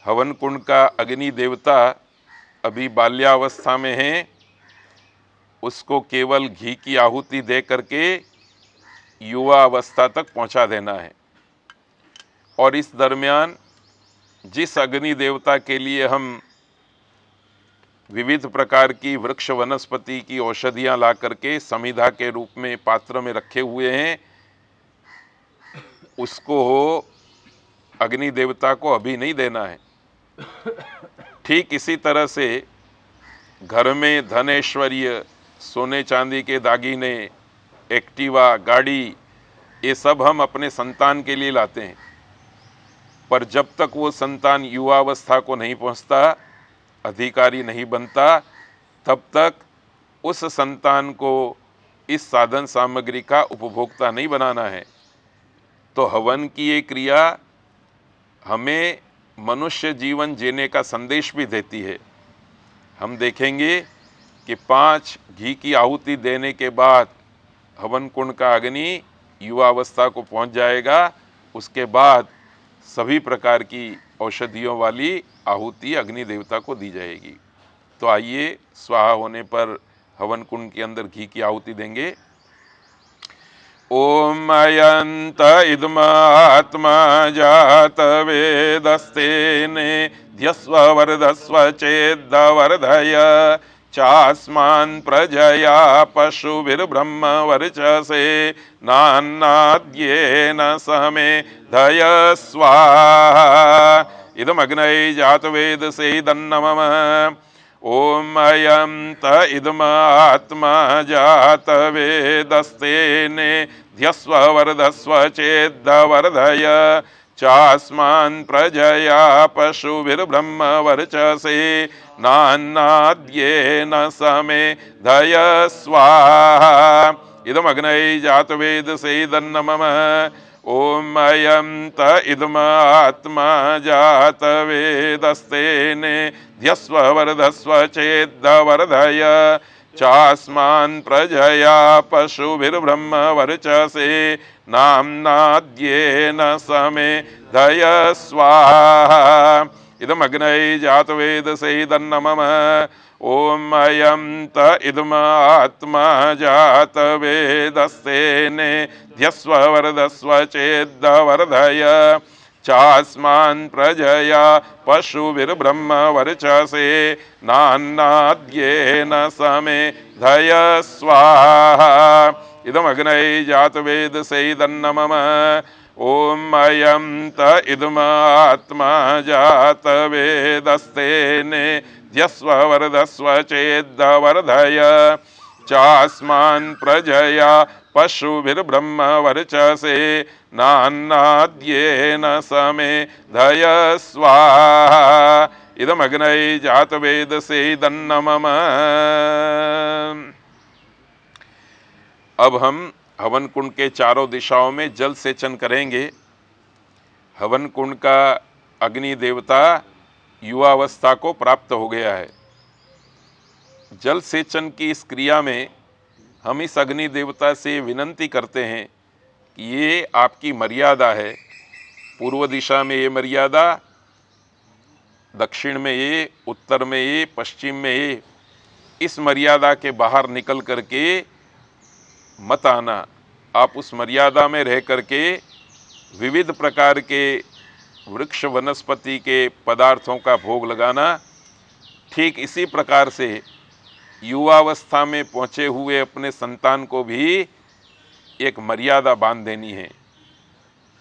Speaker 2: हवन कुंड का अग्नि देवता अभी बाल्यावस्था में है, उसको केवल घी की आहुति दे करके युवा अवस्था तक पहुंचा देना है। और इस दरमियान जिस अग्नि देवता के लिए हम विविध प्रकार की वृक्ष वनस्पति की औषधियां ला करके समिधा के रूप में पात्र में रखे हुए हैं, उसको अग्नि देवता को अभी नहीं देना है। ठीक इसी तरह से घर में धन ऐश्वर्य, सोने चांदी के दागीने, एक्टिवा, गाड़ी, ये सब हम अपने संतान के लिए लाते हैं। पर जब तक वो संतान युवावस्था को नहीं पहुंचता, अधिकारी नहीं बनता, तब तक उस संतान को इस साधन सामग्री का उपभोक्ता नहीं बनाना है। तो हवन की ये क्रिया हमें मनुष्य जीवन जीने का संदेश भी देती है। हम देखेंगे कि 5 घी की आहुति देने के बाद हवन कुंड का अग्नि युवावस्था को पहुंच जाएगा। उसके बाद सभी प्रकार की औषधियों वाली आहुति अग्नि देवता को दी जाएगी। तो आइए स्वाहा होने पर हवन कुंड के अंदर घी की आहुति देंगे। ओम अयंत इदम आत्मा जात वेदस्तेने ध्यस्व वर्धस्व चेद्वर्धय चास्मान् प्रजया पशुभिर्ब्रह्म वर्चसे नान्नाद्येन समे धय स्वाहा इदम अग्नये जातवेदसे दन्नमम। ओम अयंत इदम आत्मा जात वेदस्तेने ध्यस्व वर्धस्व चेद्वर्धय चास्मान् प्रजया पशुभिर्ब्रह्म वर्चसे नान्नाद्येन समे धय स्वाहा इदम अग्नये जातवेदसे दन्नमम। ओम अयंत इदम आत्मा जात वेदस्तेने ध्यस्व वर्धस्व चेद्वर्धय चास्मान् प्रजया पशुभिर्ब्रह्म वर्चसे नान्नाद्येन समे धय स्वाहा इदम अग्नये जातवेदसे दन्नमम। ओम अयंत इदम आत्मा जात वेदस्तेने ध्यस्व वर्धस्व चेद्वर्धय चास्मान् प्रजया पशुभिर्ब्रह्म वर्चसे नान्नाद्येन समे धय स्वाहा इदम अग्नये जातवेदसे दन्नमम। ओम अयंत इदम आत्मा जात वेदस्तेने ध्यस्व वर्धस्व चेद्वर्धय चास्मान् प्रजया पशुभिर्ब्रह्म वर्चसे नान्नाद्येन समे धय स्वाहा इदम अग्नये जातवेदसे दन्नमम। अब हम हवन कुंड के चारों दिशाओं में जल सेचन करेंगे। हवन कुंड का अग्नि देवता युवावस्था को प्राप्त हो गया है। जल सेचन की इस क्रिया में हम इस अग्नि देवता से विनंती करते हैं कि ये आपकी मर्यादा है। पूर्व दिशा में ये मर्यादा, दक्षिण में ये, उत्तर में ये, पश्चिम में ये, इस मर्यादा के बाहर निकल करके मत आना। आप उस मर्यादा में रह करके विविध प्रकार के वृक्ष वनस्पति के पदार्थों का भोग लगाना। ठीक इसी प्रकार से युवावस्था में पहुँचे हुए अपने संतान को भी एक मर्यादा बांध देनी है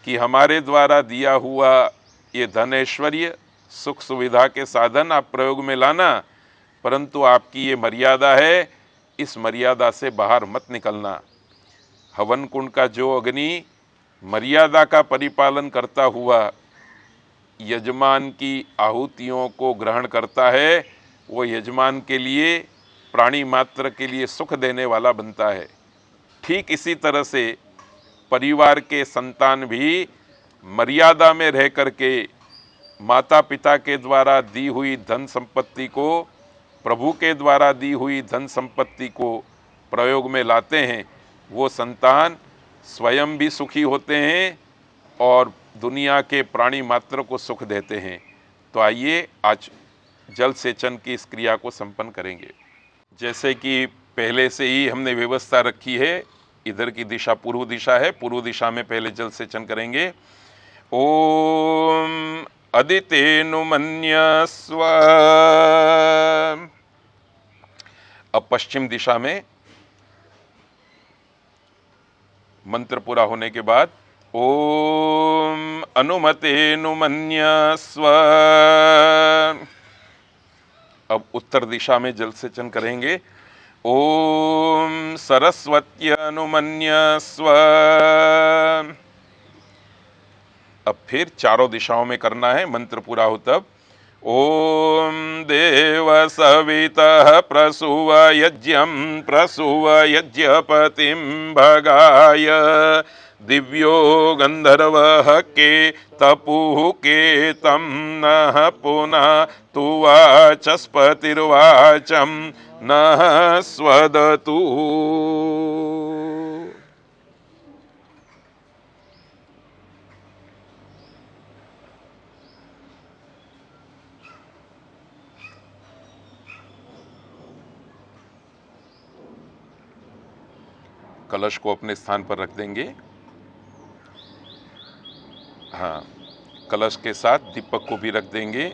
Speaker 2: कि हमारे द्वारा दिया हुआ ये धन ऐश्वर्य सुख सुविधा के साधन आप प्रयोग में लाना, परंतु आपकी ये मर्यादा है, इस मर्यादा से बाहर मत निकलना। हवन कुंड का जो अग्नि मर्यादा का परिपालन करता हुआ यजमान की आहुतियों को ग्रहण करता है, वो यजमान के लिए, प्राणी मात्र के लिए सुख देने वाला बनता है। ठीक इसी तरह से परिवार के संतान भी मर्यादा में रह करके माता पिता के द्वारा दी हुई धन संपत्ति को, प्रभु के द्वारा दी हुई धन संपत्ति को प्रयोग में लाते हैं। वो संतान स्वयं भी सुखी होते हैं और दुनिया के प्राणी मात्र को सुख देते हैं। तो आइए आज जल सेचन की इस क्रिया को संपन्न करेंगे। जैसे कि पहले से ही हमने व्यवस्था रखी है, इधर की दिशा पूर्व दिशा है, पूर्व दिशा में पहले जल सेचन करेंगे। ओम अदितेनुमन्यस्व। अब पश्चिम दिशा में मंत्र पूरा होने के बाद ओम अनुमतेनुमन्यस्व। अब उत्तर दिशा में जल सेचन करेंगे। ओम सरस्वत्यनुमन्यस्व। अब फिर चारों दिशाओं में करना है, मंत्र पूरा हो तब। ओम देव सवितः प्रसूव यज्ञं प्रसूव यज्ञपतिं भगाय दिव्यो गंधर्वः के तपुः के तं नः पुनः तुवाचस्पतिर्वाचं नः स्वदतु। कलश को अपने स्थान पर रख देंगे। हाँ, कलश के साथ दीपक को भी रख देंगे।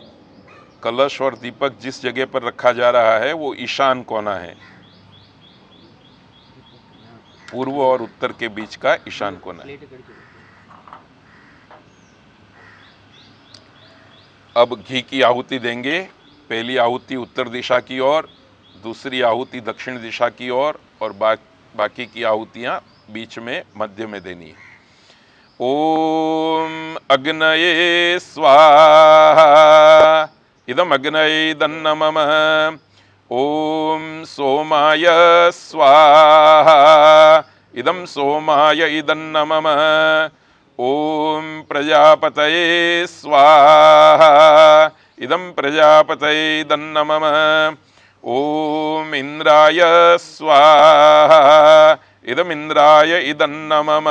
Speaker 2: कलश और दीपक जिस जगह पर रखा जा रहा है वो ईशान कोना है, पूर्व और उत्तर के बीच का ईशान कोना है। अब घी की आहुति देंगे। पहली आहुति उत्तर दिशा की ओर, दूसरी आहुति दक्षिण दिशा की ओर और बाकी की आहुतियां बीच में मध्य में देनी है। ओम अग्नये स्वाहा इदम अग्नये दन्नमम। ओम सोमाय स्वाहा इदम सोमाय इदन्नमम। ओम प्रजापतये स्वाहा इदम प्रजापतये इदन्नमम। ओम इंद्राय स्वाहा इदम इंद्राय इदन्नमम।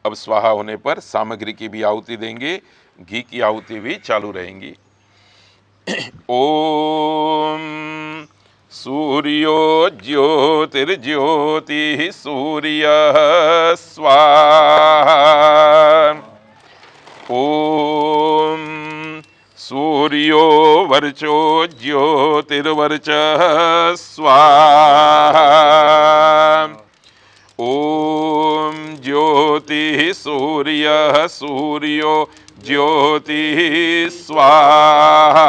Speaker 2: अब स्वाहा होने पर सामग्री की भी आहुति देंगे, घी की आहुति भी चालू रहेंगी। ओम सूर्यो ज्योतिर्ज्योतिः सूर्यः स्वाहा। ओम सूर्यो वर्चो ज्योतिर्वर्चः स्वाहा। ओम ज्योतिः सूर्यः सूर्यो ज्योतिः स्वाहा।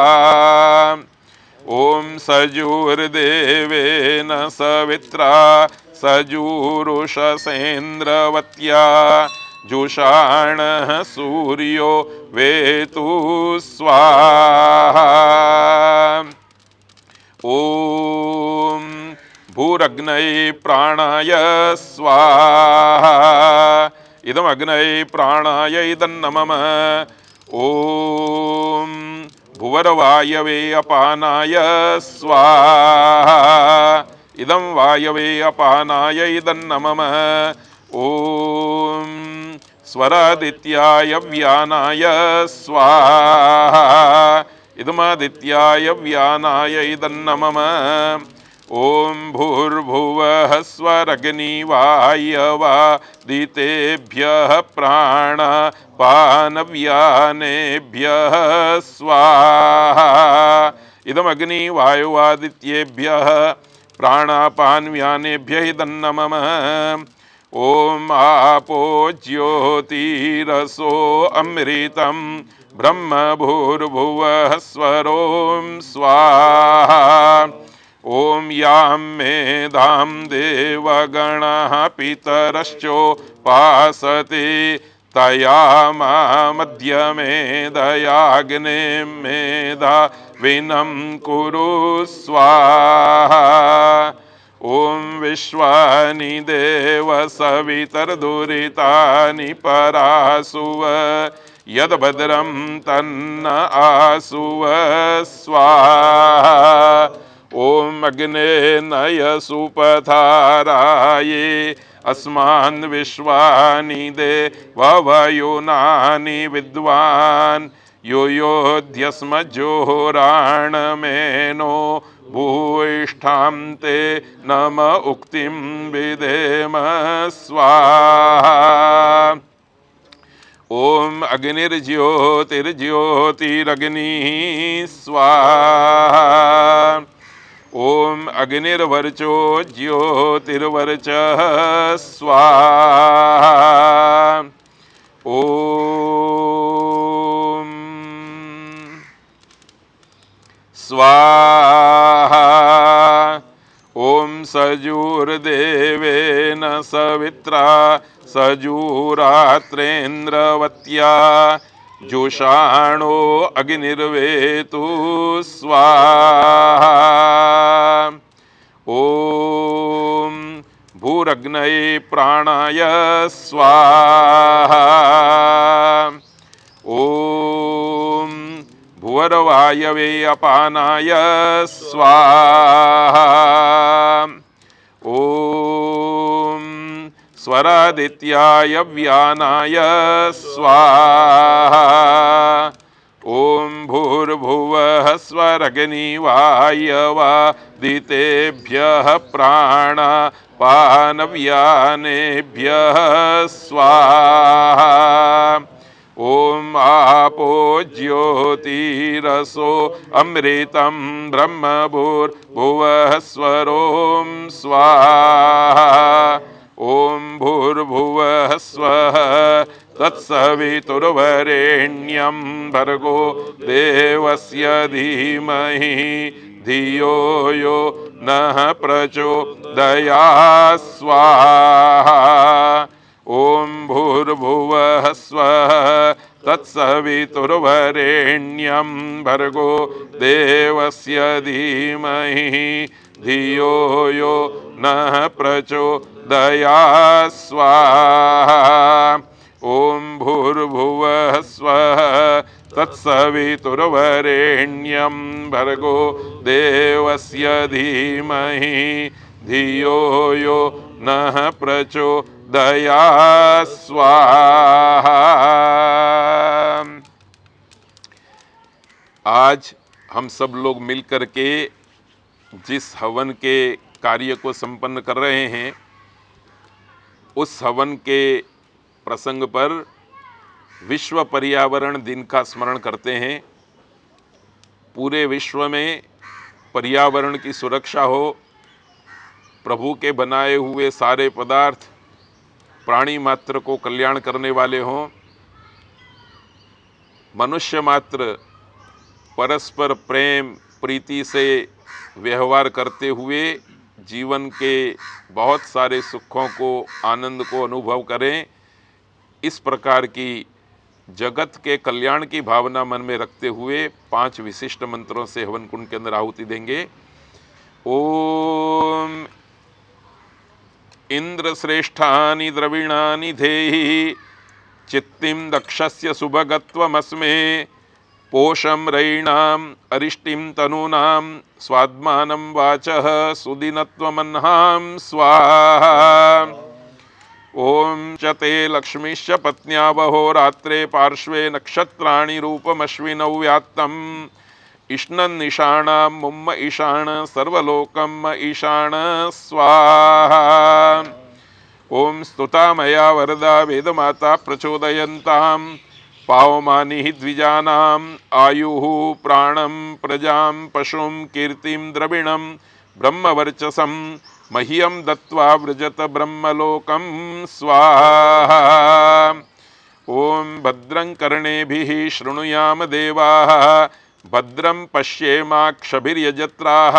Speaker 2: ओम सजुर्देवेन सवित्रा सजुरुषसेन्द्रवत्या जुषाणः सूर्यो वेतु स्वाहा। ओम भूर भूरग्नये प्राणाय स्वाहा इदमग्नये प्राणाय इदन्नमम ॐ भुवर्वायवे अपानाय स्वाहा इदं वायवे अपानाय इदन्नमम ॐ स्वरादित्याय व्यानाय स्वाहा इदमादित्याय व्यानाय इदन्नमम ॐ भूर्भुवः स्वरग्निवायवादितेभ्यः प्राणपानव्यानेभ्यः स्वाहा इदमग्निवायुवादित्येभ्यः प्राणापानव्यानेभ्यः इदन्नमम ॐ आपो ज्योतिरसो अमृतं ब्रह्म भूर्भुवः स्वरों स्वाहा ॐ यां मेधां देवगणः पितरश्चोपासते तया मध्य मेधयाग्ने मेधाविनं कुरु स्वाहा ॐ विश्वानि देव सवितर्दुरितानि परासुव यद्भद्रं तन्न आसुव स्वाहा ॐ अग्ने नय सुपथाराये अस्मान् विश्वानि देववयुनानि विद्वान् यो योध्यस्मज्जोहोराणमेनो भूयिष्ठां ते नम उक्तिं विधेम स्वाहा ॐ अग्निर्ज्योतिर्ज्योतिरग्निः स्वाहा ॐ अग्निर्वर्चो ज्योतिर्वर्चः स्वाहा ॐ स्वाहा ॐ सजूर्देवेन सवित्रा सजूरात्रेन्द्रवत्या जुषाणो अग्निर्वेतु स्वाहा ॐ भूरग्नये प्राणाय स्वाहा ॐ भुवर्वायवे अपानाय स्वाहा ॐ स्वरादित्याय व्यानाय स्वाहा ॐ भूर्भुवः स्वरग्निवायवादितेभ्यः प्राणपानव्यानेभ्यः स्वाहा ॐ आपो ज्योतिरसो अमृतं ब्रह्म भूर्भुवः स्वरों स्वाहा ॐ भूर्भुवः स्वः तत्सवितुर्वरेण्यं भर्गो देवस्य धीमहि धियो यो नः प्रचोदयात् स्वाहा ॐ भूर्भुवः स्वः तत्सवितुर्वरेण्यं भर्गो देवस्य धीमहि धियो यो नः प्रचोदयात् स्वाहा ॐ भूर्भुवः स्वः तत्सवितुर्वरेण्यं भर्गो देवस्य धीमहि धियो यो नः प्रचोदयात् स्वाहा। आज हम सब लोग मिलकर के जिस हवन के कार्य को संपन्न कर रहे हैं, उस हवन के प्रसंग पर विश्व पर्यावरण दिन का स्मरण करते हैं। पूरे विश्व में पर्यावरण की सुरक्षा हो, प्रभु के बनाए हुए सारे पदार्थ प्राणी मात्र को कल्याण करने वाले हों, मनुष्य मात्र परस्पर प्रेम प्रीति से व्यवहार करते हुए जीवन के बहुत सारे सुखों को, आनंद को अनुभव करें। इस प्रकार की जगत के कल्याण की भावना मन में रखते हुए 5 विशिष्ट मंत्रों से हवन कुंड के अंदर आहुति देंगे। ओम इंद्रश्रेष्ठानि द्रविणानि धेहि चित्तिं दक्षस्य सुभगत्वमस्मे पोषं रयीणाम् अरिष्टिं तनूनां स्वात्मानं वाचः सुदिनत्वमह्नां स्वाहा। ओम च ते लक्ष्मीश्च पत्न्यावहो रात्रे पार्श्वे नक्षत्राणि रूपमश्विनौ व्यात्तम् इष्णन्निषाणां मुम्म ईशान सर्वलोकम् ईशान स्वाहा। ओम स्तुता मया वरदा वेदमाता प्रचोदयन्तां पावमानि द्विजानाम् आयुः प्राणं प्रजां पशुं कीर्तिं द्रविणं ब्रह्मवर्चसं मह्यं दत्त्वा व्रजत ब्रह्मलोकं स्वाहा। ओम भद्रं कर्णेभिः शृणुयाम देवाः भद्रं पश्येमाक्षभिर्यजत्राः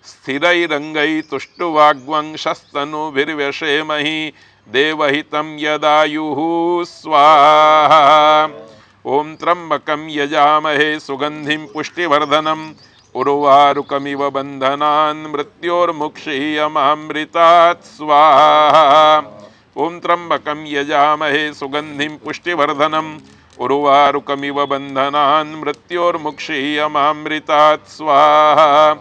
Speaker 2: स्थिरैरङ्गैः तुष्टुवाग्वंशस्तनुभिर्व्यशेमहि देवहितं यदायुः स्वाहा। ओम त्र्यंबकं यजामहे सुगंधिं पुष्टिवर्धनम् उर्वारुकमिव बन्धनान् मृत्योर्मुक्षीयमामृतात् स्वाहा। ओम त्र्यंबकं यजामहे सुगंधिं पुष्टिवर्धनम् उर्वारुकमिव बन्धनान् मृत्योर्मुक्षीयमामृतात् स्वाहा।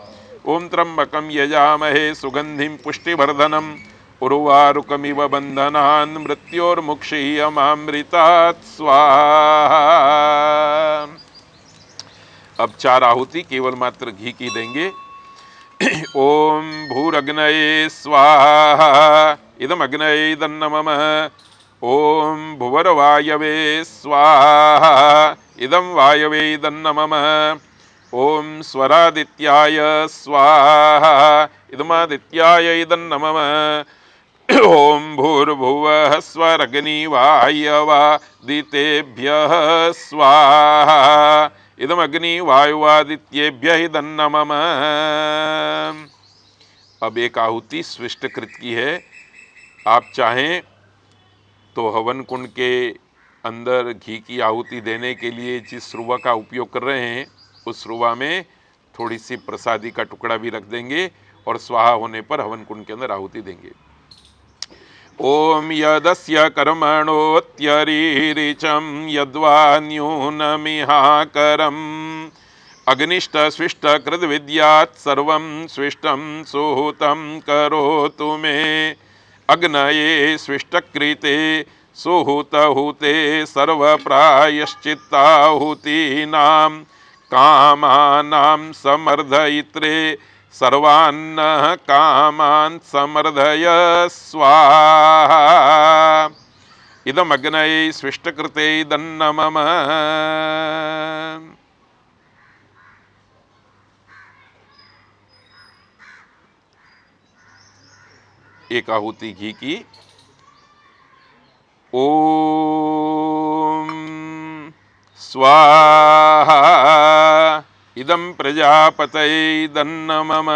Speaker 2: ओम त्र्यंबकं यजामहे सुगंधिं पुष्टिवर्धनम् उर्वारुकमिव बन्धनान् मृत्योर्मुक्षीयमामृतात् स्वाहा। अब 4 आहुति केवल मात्र घी की देंगे। ओम भूरग्नये स्वाहा इदम अग्नये इदन्नमः। ओम भुवरवायवे स्वाहा इदं वायवे इदन्नमः। ओम स्वरादित्याय स्वाहा इदमादित्याय इदन्नमः। ओम भूर्भुवः स्वरग्निवायवादितेभ्यः स्वाहा इदमग्नि वायुवादित्येभ्यः इदन्नमः। अब एक आहुति स्विष्टकृत की है। आप चाहें तो हवन कुंड के अंदर घी की आहुति देने के लिए जिस रुवा का उपयोग कर रहे हैं उस रुवा में थोड़ी सी प्रसादी का टुकड़ा भी रख देंगे और स्वाहा होने पर हवन कुंड के अंदर आहुति देंगे। ओम यदस्य कर्मणोत्यरीरिचं यद्वा न्यूनमिहाकरम् अग्निष्ट स्विष्ट कृत विद्यात् सर्वं स्विष्टं सुहूतं करोतु मे। अग्नये स्विष्टकृते सुहूतहूते सर्वप्रायश्चित्ताहुतीनां कामानां समर्धयित्रे सर्वान्न कामान् समर्धय स्वाहा। इदम अग्नये स्विष्टकृते इदन्नमः। एक आहुति घी की। ओम स्वाहा इदं प्रजापतये इदन्नमः।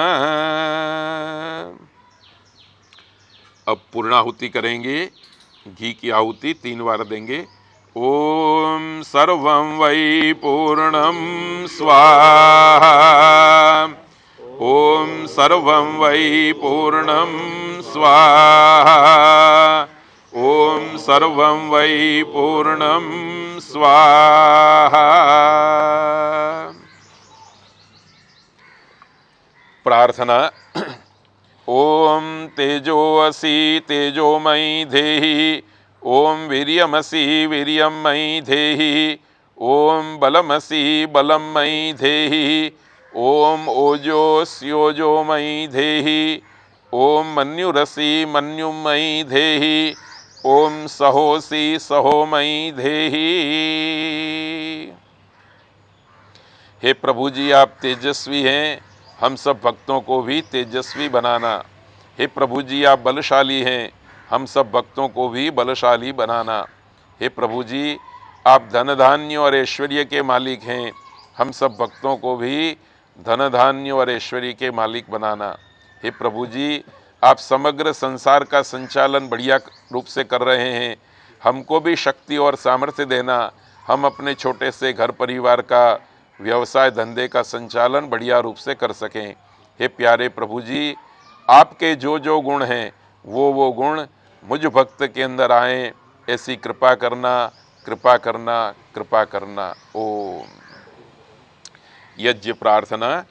Speaker 2: अब पूर्णाहुति करेंगे। घी की आहुति 3 बार देंगे। ओम सर्वं वै पूर्णं स्वाहा। ओम सर्वं वै पूर्णं स्वाहा। ओम सर्वं वै पूर्णं स्वाहा। प्रार्थना। ओम तेजोऽसि तेजोमयि देहि। ओम वीर्यमसि वीर्यमयि देहि। ओम बलमसि बलमयि देहि। ओम ओजोस्योजोमयि देहि। ओम मन्युरसि मन्युमयि देहि। ओम सहोसि सहोमयि देहि। हे प्रभु जी, आप तेजस्वी हैं, हम सब भक्तों को भी तेजस्वी बनाना। हे प्रभु जी, आप बलशाली हैं, हम सब भक्तों को भी बलशाली बनाना। हे प्रभु जी, आप धन धान्य और ऐश्वर्य के मालिक हैं, हम सब भक्तों को भी धन धान्य और ऐश्वर्य के मालिक बनाना। हे प्रभु जी, आप समग्र संसार का संचालन बढ़िया रूप से कर रहे हैं, हमको भी शक्ति और सामर्थ्य देना, हम अपने छोटे से घर परिवार का व्यवसाय धंधे का संचालन बढ़िया रूप से कर सकें। हे प्यारे प्रभु जी, आपके जो जो गुण हैं वो गुण मुझ भक्त के अंदर आए, ऐसी कृपा करना, कृपा करना, कृपा करना। ओम। यज्ञ प्रार्थना।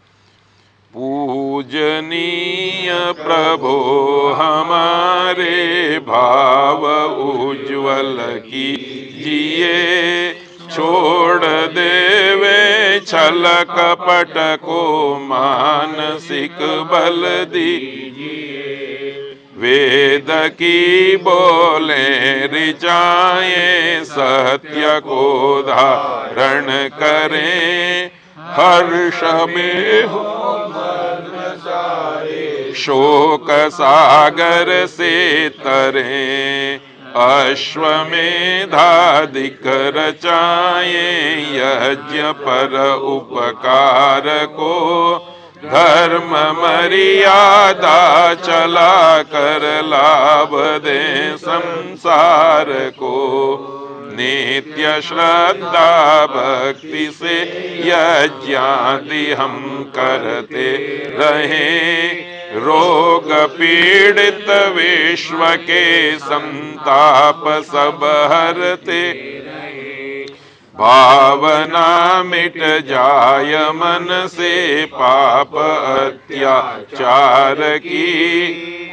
Speaker 2: पूजनीय प्रभो हमारे भाव उज्ज्वल कीजिए, छोड़ देवे छल कपट को मानसिक बल दीजिए। वेद की बोले ऋचाएं सत्य को धारण करें, हर्ष में हो शोक सागर से तरें, अश्वमेधादिक रचाएं यज्ञ पर उपकार को, धर्म मर्यादा चला कर लाभ दे संसार को। नित्य श्रद्धा भक्ति से यज्ञादि हम करते रहें, रोग पीड़ित विश्व के संताप सब हरते। भावना मिट जाय मन से पाप अत्याचार की,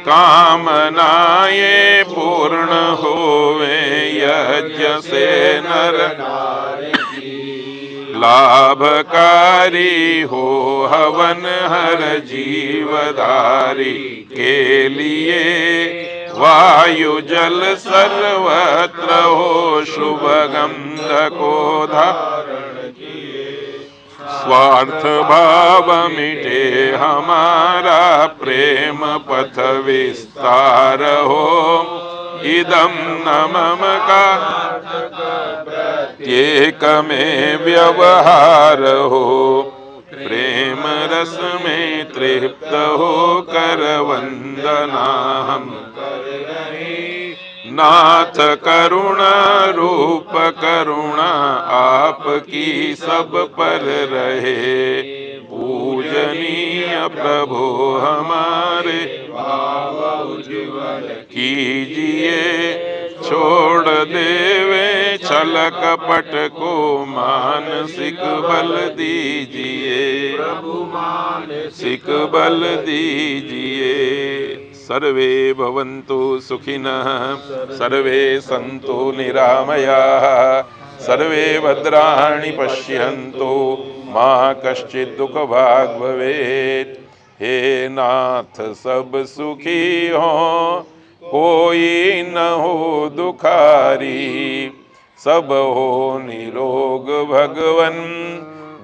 Speaker 2: कामनाएं पूर्ण होवे यज्ञ से नर नारी। लाभकारी हो हवन हर जीवधारी के लिए, वायु जल सर्वत्र हो शुभ गंध को धारण किए। स्वार्थ भाव मिटे हमारा प्रेम पथ विस्तार हो, इदम न मम का प्रत्येक में व्यवहार हो। प्रेम रस में तृप्त होकर वंदना हम कर रहे, नाथ करुणा रूप करुणा आपकी सब पर रहे। पूजनीय प्रभु हमारे भाव उज्ज्वल कीजिए, छोड़ देवे छल कपट को मानसिक बल दीजिए। प्रभु मानसिक बल दीजिए। सर्वे भवन्तु सुखिनः, सर्वे सन्तु निरामयाः, सर्वे भद्राणि पश्यन्तु मा कश्चित् दुःखभाग् भवेत्। हे नाथ सब सुखी हो, कोई न हो दुखारी, सब हो निरोग भगवन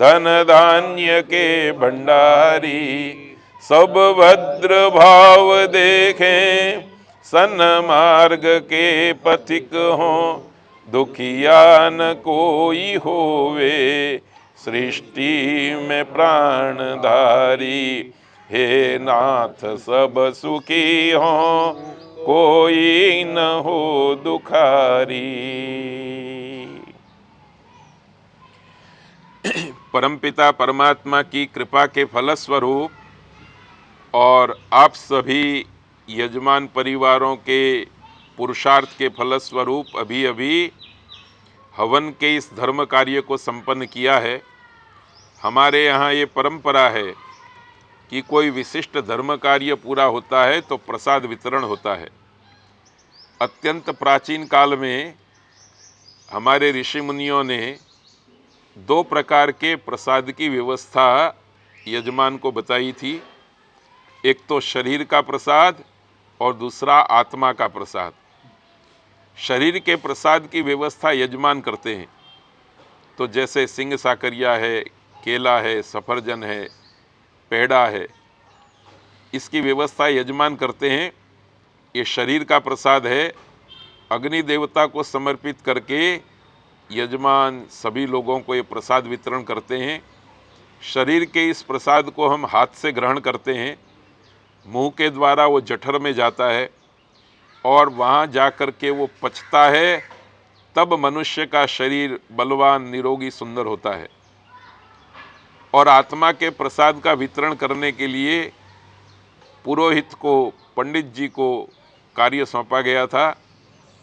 Speaker 2: धन धान्य के भंडारी। सब भद्र भाव देखें सन्मार्ग के पथिक हों, दुखिया न कोई होवे सृष्टि में प्राणधारी। हे नाथ सब सुखी हों, कोई न हो दुखारी। परमपिता परमात्मा की कृपा के फलस्वरूप और आप सभी यजमान परिवारों के पुरुषार्थ के फलस्वरूप अभी अभी हवन के इस धर्म कार्य को संपन्न किया है। हमारे यहाँ ये परंपरा है कि कोई विशिष्ट धर्म कार्य पूरा होता है तो प्रसाद वितरण होता है। अत्यंत प्राचीन काल में हमारे ऋषि मुनियों ने 2 प्रकार के प्रसाद की व्यवस्था यजमान को बताई थी। एक तो शरीर का प्रसाद और दूसरा आत्मा का प्रसाद। शरीर के प्रसाद की व्यवस्था यजमान करते हैं, तो जैसे सिंग साकरिया है, केला है, सफरजन है, पेड़ा है, इसकी व्यवस्था यजमान करते हैं। ये शरीर का प्रसाद है, अग्नि देवता को समर्पित करके यजमान सभी लोगों को ये प्रसाद वितरण करते हैं। शरीर के इस प्रसाद को हम हाथ से ग्रहण करते हैं, मुंह के द्वारा वो जठर में जाता है और वहाँ जा कर के वो पचता है, तब मनुष्य का शरीर बलवान, निरोगी, सुंदर होता है। और आत्मा के प्रसाद का वितरण करने के लिए पुरोहित को, पंडित जी को कार्य सौंपा गया था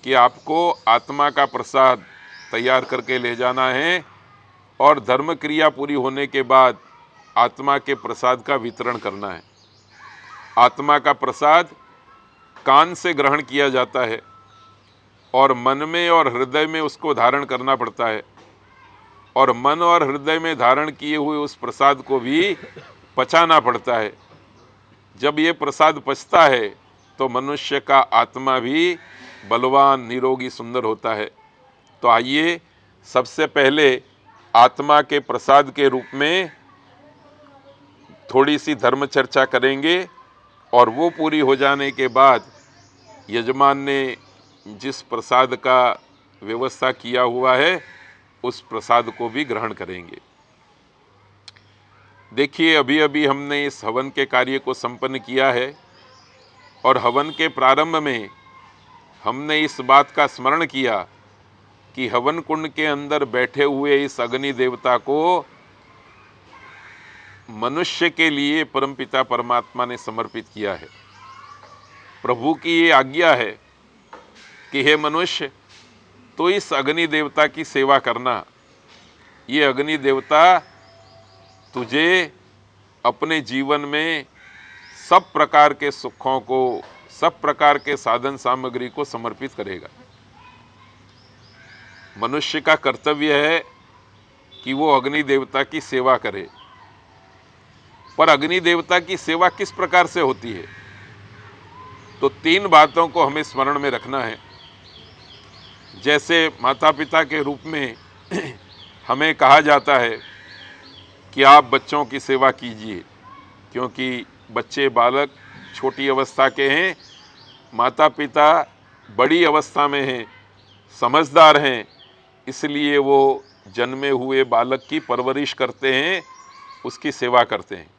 Speaker 2: कि आपको आत्मा का प्रसाद तैयार करके ले जाना है और धर्म क्रिया पूरी होने के बाद आत्मा के प्रसाद का वितरण करना है। आत्मा का प्रसाद कान से ग्रहण किया जाता है और मन में और हृदय में उसको धारण करना पड़ता है, और मन और हृदय में धारण किए हुए उस प्रसाद को भी पचाना पड़ता है। जब ये प्रसाद पचता है तो मनुष्य का आत्मा भी बलवान, निरोगी, सुंदर होता है। तो आइए सबसे पहले आत्मा के प्रसाद के रूप में थोड़ी सी धर्म चर्चा करेंगे, और वो पूरी हो जाने के बाद यजमान ने जिस प्रसाद का व्यवस्था किया हुआ है उस प्रसाद को भी ग्रहण करेंगे। देखिए, अभी अभी हमने इस हवन के कार्य को संपन्न किया है, और हवन के प्रारंभ में हमने इस बात का स्मरण किया कि हवन कुंड के अंदर बैठे हुए इस अग्नि देवता को मनुष्य के लिए परमपिता परमात्मा ने समर्पित किया है। प्रभु की ये आज्ञा है कि हे मनुष्य, तो इस अग्नि देवता की सेवा करना। ये अग्नि देवता तुझे अपने जीवन में सब प्रकार के सुखों को, सब प्रकार के साधन सामग्री को समर्पित करेगा। मनुष्य का कर्तव्य है कि वो अग्नि देवता की सेवा करे, पर अग्नि देवता की सेवा किस प्रकार से होती है? तो 3 बातों को हमें स्मरण में रखना है। जैसे माता पिता के रूप में हमें कहा जाता है कि आप बच्चों की सेवा कीजिए, क्योंकि बच्चे, बालक छोटी अवस्था के हैं, माता पिता बड़ी अवस्था में हैं, समझदार हैं, इसलिए वो जन्मे हुए बालक की परवरिश करते हैं, उसकी सेवा करते हैं।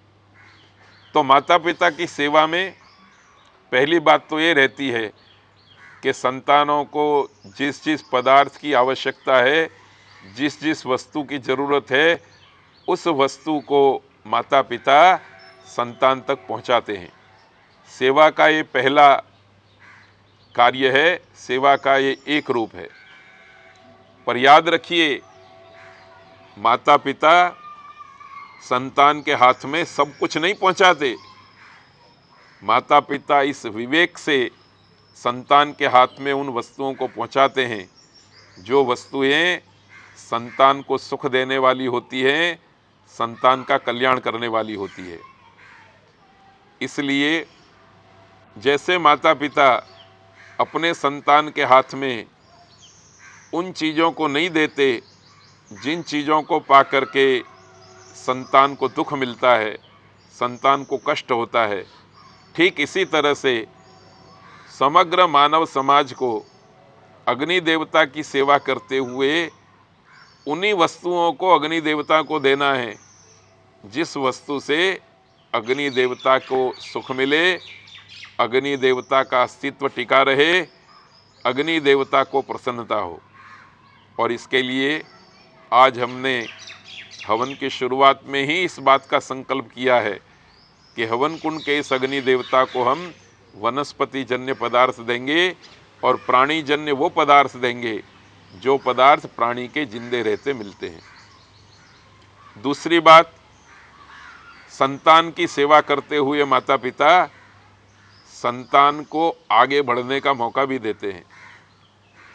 Speaker 2: तो माता पिता की सेवा में पहली बात तो ये रहती है कि संतानों को जिस जिस पदार्थ की आवश्यकता है, जिस जिस वस्तु की ज़रूरत है, उस वस्तु को माता पिता संतान तक पहुंचाते हैं। सेवा का ये पहला कार्य है, सेवा का ये एक रूप है। पर याद रखिए, माता पिता संतान के हाथ में सब कुछ नहीं पहुंचाते। माता पिता इस विवेक से संतान के हाथ में उन वस्तुओं को पहुंचाते हैं जो वस्तुएं संतान को सुख देने वाली होती हैं, संतान का कल्याण करने वाली होती है। इसलिए जैसे माता पिता अपने संतान के हाथ में उन चीज़ों को नहीं देते जिन चीज़ों को पा करके संतान को दुख मिलता है, संतान को कष्ट होता है, ठीक इसी तरह से समग्र मानव समाज को अग्नि देवता की सेवा करते हुए उन्हीं वस्तुओं को अग्नि देवता को देना है जिस वस्तु से अग्नि देवता को सुख मिले, अग्नि देवता का अस्तित्व टिका रहे, अग्नि देवता को प्रसन्नता हो। और इसके लिए आज हमने हवन की शुरुआत में ही इस बात का संकल्प किया है कि हवन कुंड के इस अग्नि देवता को हम वनस्पति जन्य पदार्थ देंगे और प्राणी जन्य वो पदार्थ देंगे जो पदार्थ प्राणी के जिंदे रहते मिलते हैं। दूसरी बात, संतान की सेवा करते हुए माता पिता संतान को आगे बढ़ने का मौका भी देते हैं,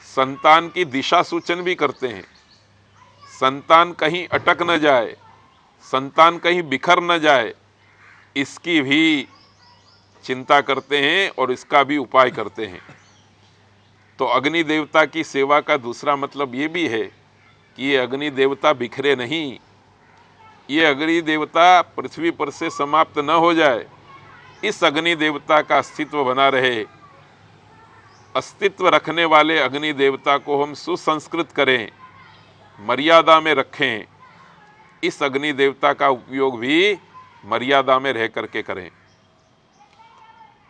Speaker 2: संतान की दिशा सूचन भी करते हैं। संतान कहीं अटक न जाए, संतान कहीं बिखर न जाए, इसकी भी चिंता करते हैं और इसका भी उपाय करते हैं। तो अग्नि देवता की सेवा का दूसरा मतलब ये भी है कि ये अग्नि देवता बिखरे नहीं, ये अग्नि देवता पृथ्वी पर से समाप्त न हो जाए, इस अग्नि देवता का अस्तित्व बना रहे। अस्तित्व रखने वाले अग्नि देवता को हम सुसंस्कृत करें, मर्यादा में रखें, इस अग्नि देवता का उपयोग भी मर्यादा में रह करके करें।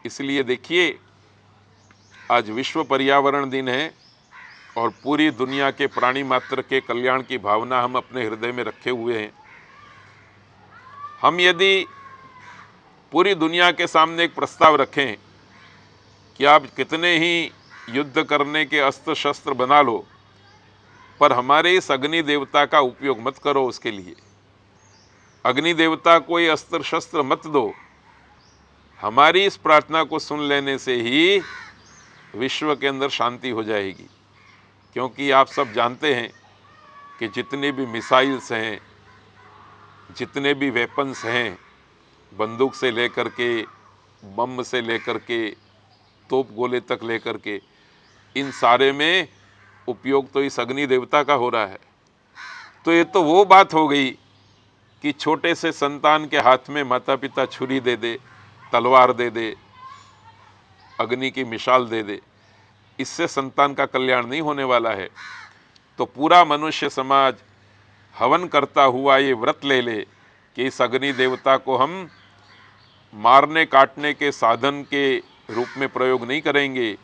Speaker 2: इसलिए देखिए, आज विश्व पर्यावरण दिन है और पूरी दुनिया के प्राणी मात्र के कल्याण की भावना हम अपने हृदय में रखे हुए हैं। हम यदि पूरी दुनिया के सामने एक प्रस्ताव रखें कि आप कितने ही युद्ध करने के अस्त्र शस्त्र बना लो, पर हमारे इस अग्नि देवता का उपयोग मत करो। उसके लिए अग्नि देवता को ये अस्त्र शस्त्र मत दो। हमारी इस प्रार्थना को सुन लेने से ही विश्व के अंदर शांति हो जाएगी। क्योंकि आप सब जानते हैं कि जितने भी मिसाइल्स हैं, जितने भी वेपन्स हैं, बंदूक से लेकर के, बम से लेकर के, तोप गोले तक लेकर के, इन सारे में उपयोग तो इस अग्नि देवता का हो रहा है। तो ये तो वो बात हो गई कि छोटे से संतान के हाथ में माता पिता छुरी दे दे, तलवार दे दे, अग्नि की मिसाल दे दे, इससे संतान का कल्याण नहीं होने वाला है। तो पूरा मनुष्य समाज हवन करता हुआ ये व्रत ले ले कि इस अग्नि देवता को हम मारने काटने के साधन के रूप में प्रयोग नहीं करेंगे,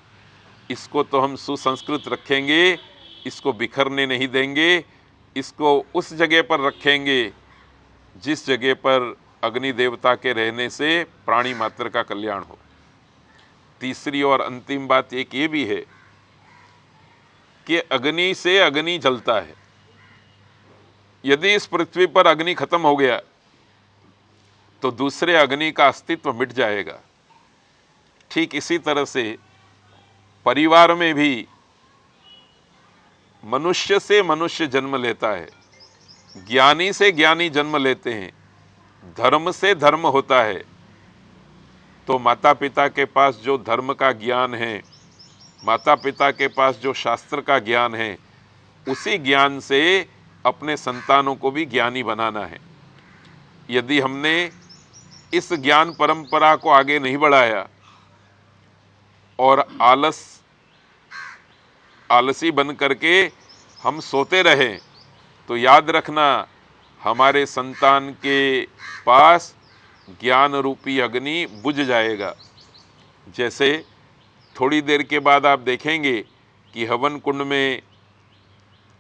Speaker 2: इसको तो हम सुसंस्कृत रखेंगे, इसको बिखरने नहीं देंगे, इसको उस जगह पर रखेंगे जिस जगह पर अग्नि देवता के रहने से प्राणी मात्र का कल्याण हो। तीसरी और अंतिम बात एक ये भी है कि अग्नि से अग्नि जलता है। यदि इस पृथ्वी पर अग्नि खत्म हो गया तो दूसरे अग्नि का अस्तित्व मिट जाएगा। ठीक इसी तरह से परिवार में भी मनुष्य से मनुष्य जन्म लेता है, ज्ञानी से ज्ञानी जन्म लेते हैं, धर्म से धर्म होता है। तो माता पिता के पास जो धर्म का ज्ञान है, माता पिता के पास जो शास्त्र का ज्ञान है, उसी ज्ञान से अपने संतानों को भी ज्ञानी बनाना है। यदि हमने इस ज्ञान परंपरा को आगे नहीं बढ़ाया और आलसी बन करके हम सोते रहे, तो याद रखना हमारे संतान के पास ज्ञान रूपी अग्नि बुझ जाएगा। जैसे थोड़ी देर के बाद आप देखेंगे कि हवन कुंड में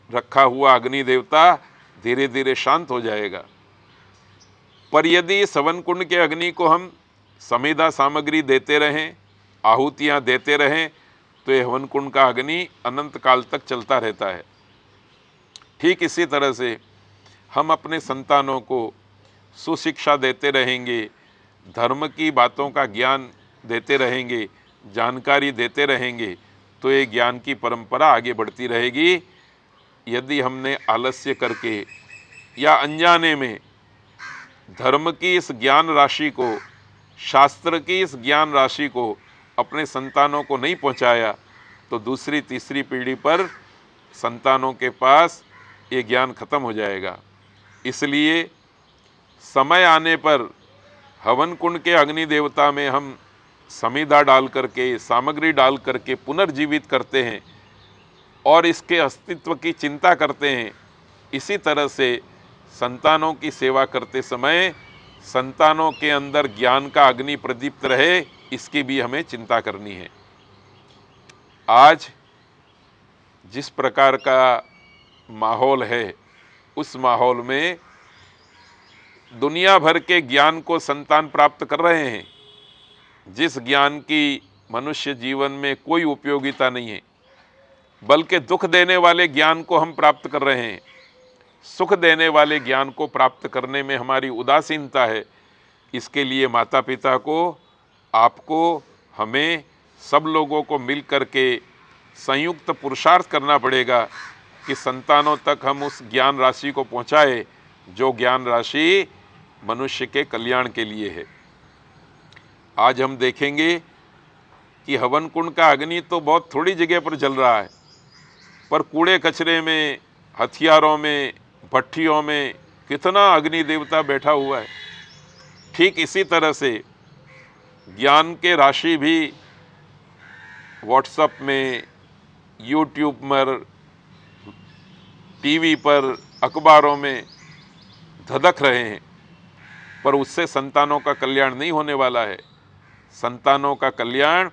Speaker 2: रखा हुआ अग्नि देवता धीरे धीरे शांत हो जाएगा। पर यदि इस हवन कुंड के अग्नि को हम समिधा सामग्री देते रहें, आहुतियाँ देते रहें, तो ये हवन कुंड का अग्नि अनंत काल तक चलता रहता है। ठीक इसी तरह से हम अपने संतानों को सुशिक्षा देते रहेंगे, धर्म की बातों का ज्ञान देते रहेंगे, जानकारी देते रहेंगे, तो ये ज्ञान की परंपरा आगे बढ़ती रहेगी। यदि हमने आलस्य करके या अनजाने में धर्म की इस ज्ञान राशि को, शास्त्र की इस ज्ञान राशि को अपने संतानों को नहीं पहुंचाया, तो दूसरी तीसरी पीढ़ी पर संतानों के पास ये ज्ञान खत्म हो जाएगा। इसलिए समय आने पर हवन कुंड के अग्नि देवता में हम समिधा डाल करके, सामग्री डाल करके पुनर्जीवित करते हैं और इसके अस्तित्व की चिंता करते हैं। इसी तरह से संतानों की सेवा करते समय संतानों के अंदर ज्ञान का अग्नि प्रदीप्त रहे, इसकी भी हमें चिंता करनी है। आज जिस प्रकार का माहौल है, उस माहौल में दुनिया भर के ज्ञान को संतान प्राप्त कर रहे हैं, जिस ज्ञान की मनुष्य जीवन में कोई उपयोगिता नहीं है, बल्कि दुख देने वाले ज्ञान को हम प्राप्त कर रहे हैं। सुख देने वाले ज्ञान को प्राप्त करने में हमारी उदासीनता है। इसके लिए माता पिता को, आपको, हमें, सब लोगों को मिल कर के संयुक्त पुरुषार्थ करना पड़ेगा कि संतानों तक हम उस ज्ञान राशि को पहुँचाए जो ज्ञान राशि मनुष्य के कल्याण के लिए है। आज हम देखेंगे कि हवन कुंड का अग्नि तो बहुत थोड़ी जगह पर जल रहा है, पर कूड़े कचरे में, हथियारों में, भट्ठियों में कितना अग्नि देवता बैठा हुआ है। ठीक इसी तरह से ज्ञान के राशि भी व्हाट्सएप में, यूट्यूब पर, टीवी पर, अखबारों में धधक रहे हैं, पर उससे संतानों का कल्याण नहीं होने वाला है। संतानों का कल्याण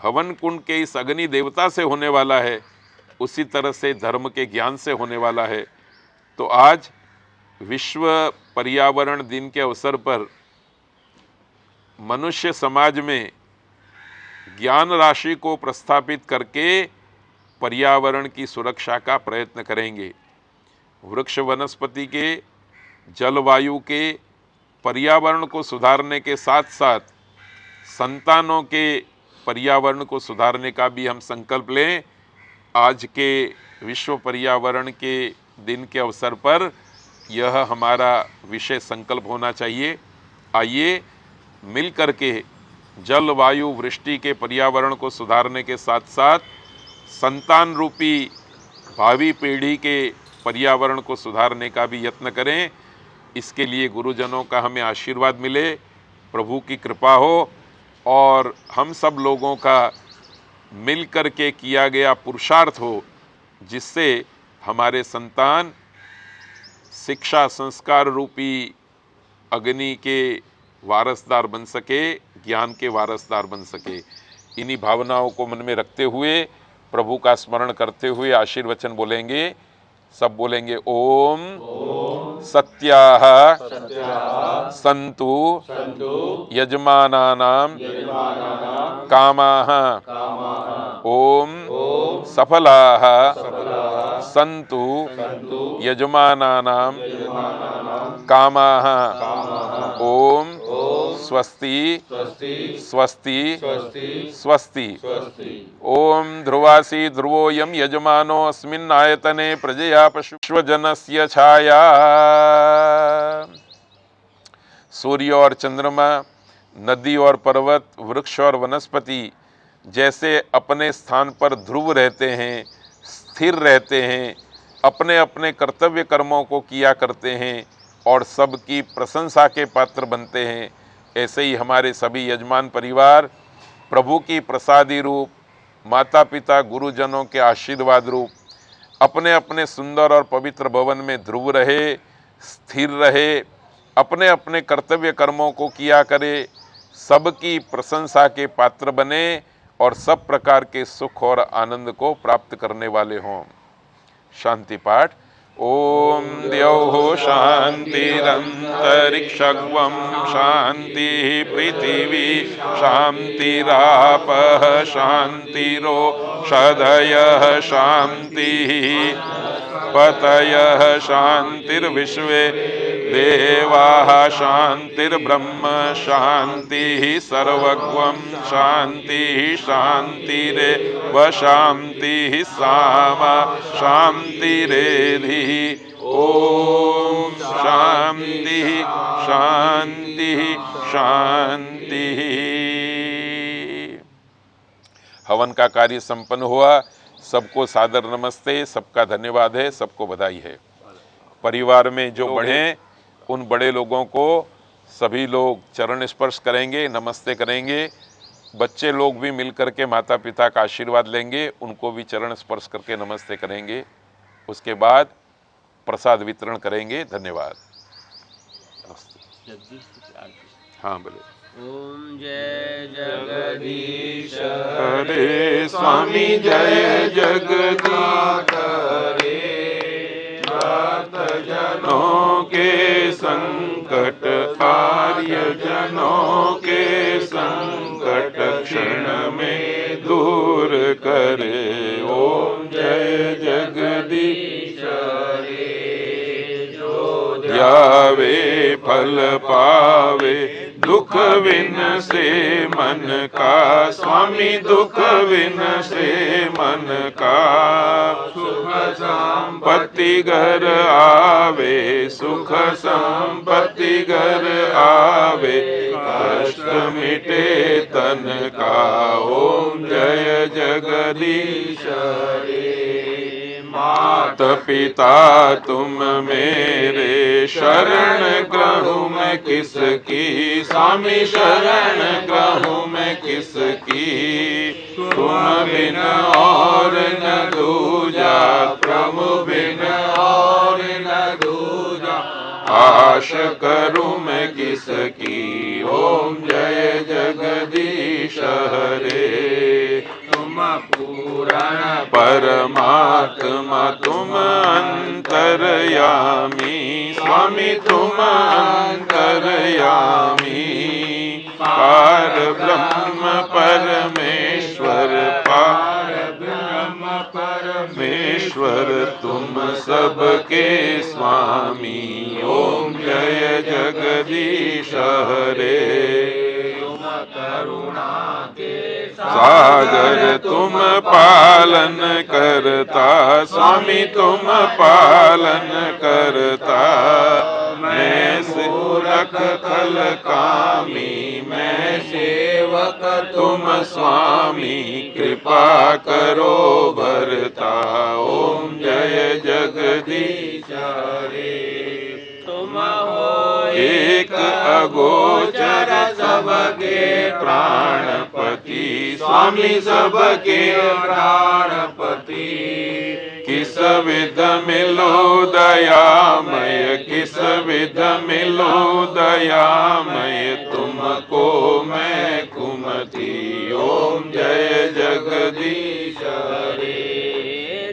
Speaker 2: हवन कुंड के इस अग्नि देवता से होने वाला है, उसी तरह से धर्म के ज्ञान से होने वाला है। तो आज विश्व पर्यावरण दिन के अवसर पर मनुष्य समाज में ज्ञान राशि को प्रस्थापित करके पर्यावरण की सुरक्षा का प्रयत्न करेंगे। वृक्ष वनस्पति के, जलवायु के, पर्यावरण को सुधारने के साथ साथ संतानों के पर्यावरण को सुधारने का भी हम संकल्प लें। आज के विश्व पर्यावरण के दिन के अवसर पर यह हमारा विशेष संकल्प होना चाहिए। आइए मिल कर के जलवायु वृष्टि के पर्यावरण को सुधारने के साथ साथ संतान रूपी भावी पीढ़ी के पर्यावरण को सुधारने का भी यत्न करें। इसके लिए गुरुजनों का हमें आशीर्वाद मिले, प्रभु की कृपा हो और हम सब लोगों का मिल कर के किया गया पुरुषार्थ हो, जिससे हमारे संतान शिक्षा संस्कार रूपी अग्नि के वारसदार बन सके, ज्ञान के वारसदार बन सके। इन्हीं भावनाओं को मन में रखते हुए, प्रभु का स्मरण करते हुए आशीर्वचन बोलेंगे। सब बोलेंगे ओम सत्याः सन्तु यजमानानां कामाः ओम सफलाः सन्तु यजमानानां कामाः ओम स्वस्ति स्वस्ति स्वस्ति। ओम ध्रुवासी ध्रुवोऽयं यजमानो अस्मिन् आयतने प्रजया पशुश्वजनस्य छाया। सूर्य और चंद्रमा, नदी और पर्वत, वृक्ष और वनस्पति जैसे अपने स्थान पर ध्रुव रहते हैं, स्थिर रहते हैं, अपने अपने कर्तव्य कर्मों को किया करते हैं और सबकी प्रशंसा के पात्र बनते हैं, ऐसे ही हमारे सभी यजमान परिवार प्रभु की प्रसादी रूप, माता पिता गुरुजनों के आशीर्वाद रूप अपने अपने सुंदर और पवित्र भवन में ध्रुव रहे, स्थिर रहे, अपने अपने कर्तव्य कर्मों को किया करे, सबकी प्रशंसा के पात्र बने और सब प्रकार के सुख और आनंद को प्राप्त करने वाले हों। शांति पाठ। ओम द्यौः शान्तिरन्तरिक्षगं शान्तिः पृथिवी शान्तिरापः शान्तिरोषधयः शान्तिः पतयः शान्तिर्विश्वे देवाः शान्तिर्ब्रह्म शान्तिः सर्वगं शान्तिः शान्तिरेव शान्तिः सामा शान्तिरेधि। ओम शांति शांति शांति। हवन का कार्य संपन्न हुआ। सबको सादर नमस्ते, सबका धन्यवाद है, सबको बधाई है। परिवार में जो बड़े हैं उन बड़े लोगों को सभी लोग चरण स्पर्श करेंगे, नमस्ते करेंगे। बच्चे लोग भी मिलकर के माता पिता का आशीर्वाद लेंगे, उनको भी चरण स्पर्श करके नमस्ते करेंगे। उसके बाद प्रसाद वितरण करेंगे। धन्यवाद। हाँ बोले।
Speaker 3: ओम जय जगदीश
Speaker 2: हरे स्वामी जय जगदीश
Speaker 4: करे भक्त
Speaker 2: जनों के संकट आर्य जनों के संकट क्षण में दूर करे। ओम जय जगदीश ध्यावे फल पावे दुख विन से मन का स्वामी दुख विन से मन का।
Speaker 4: सुख संपत्ति
Speaker 2: घर आवे सुख संपत्ति घर आवे कष्ट मिटे तन का। ओम जय जगदीश मात पिता तुम मेरे शरण ग्रहूं मैं किसकी स्वामी शरण ग्रहूं मैं किसकी। तुम बिन और न दूजा प्रभु बिन और न दूजा आश करूं मैं किसकी। ओम जय जगदीश हरे
Speaker 4: तुम पूरण
Speaker 2: परमात्मा तुम अंतर्यामी स्वामी तुम अंतर्यामी पार ब्रह्म परमेश्वर सागर तुम सबके स्वामी। ओम जय जगदीश हरे।
Speaker 4: करुणा के
Speaker 2: सागर तुम पालन करता, स्वामी तुम पालन करता। मैं मूरख खल कामी, मैं सेवक तुम स्वामी, कृपा करो भरता। ओम जय जगदीश हरे।
Speaker 3: तुम हो
Speaker 2: एक अगोचर सबके प्राणपति, स्वामी सबके प्राणपति। किस विध मिलो दयामय, किस विध मिलो दयामय, तुमको मैं कुमति। ओम जय जगदीश हरे।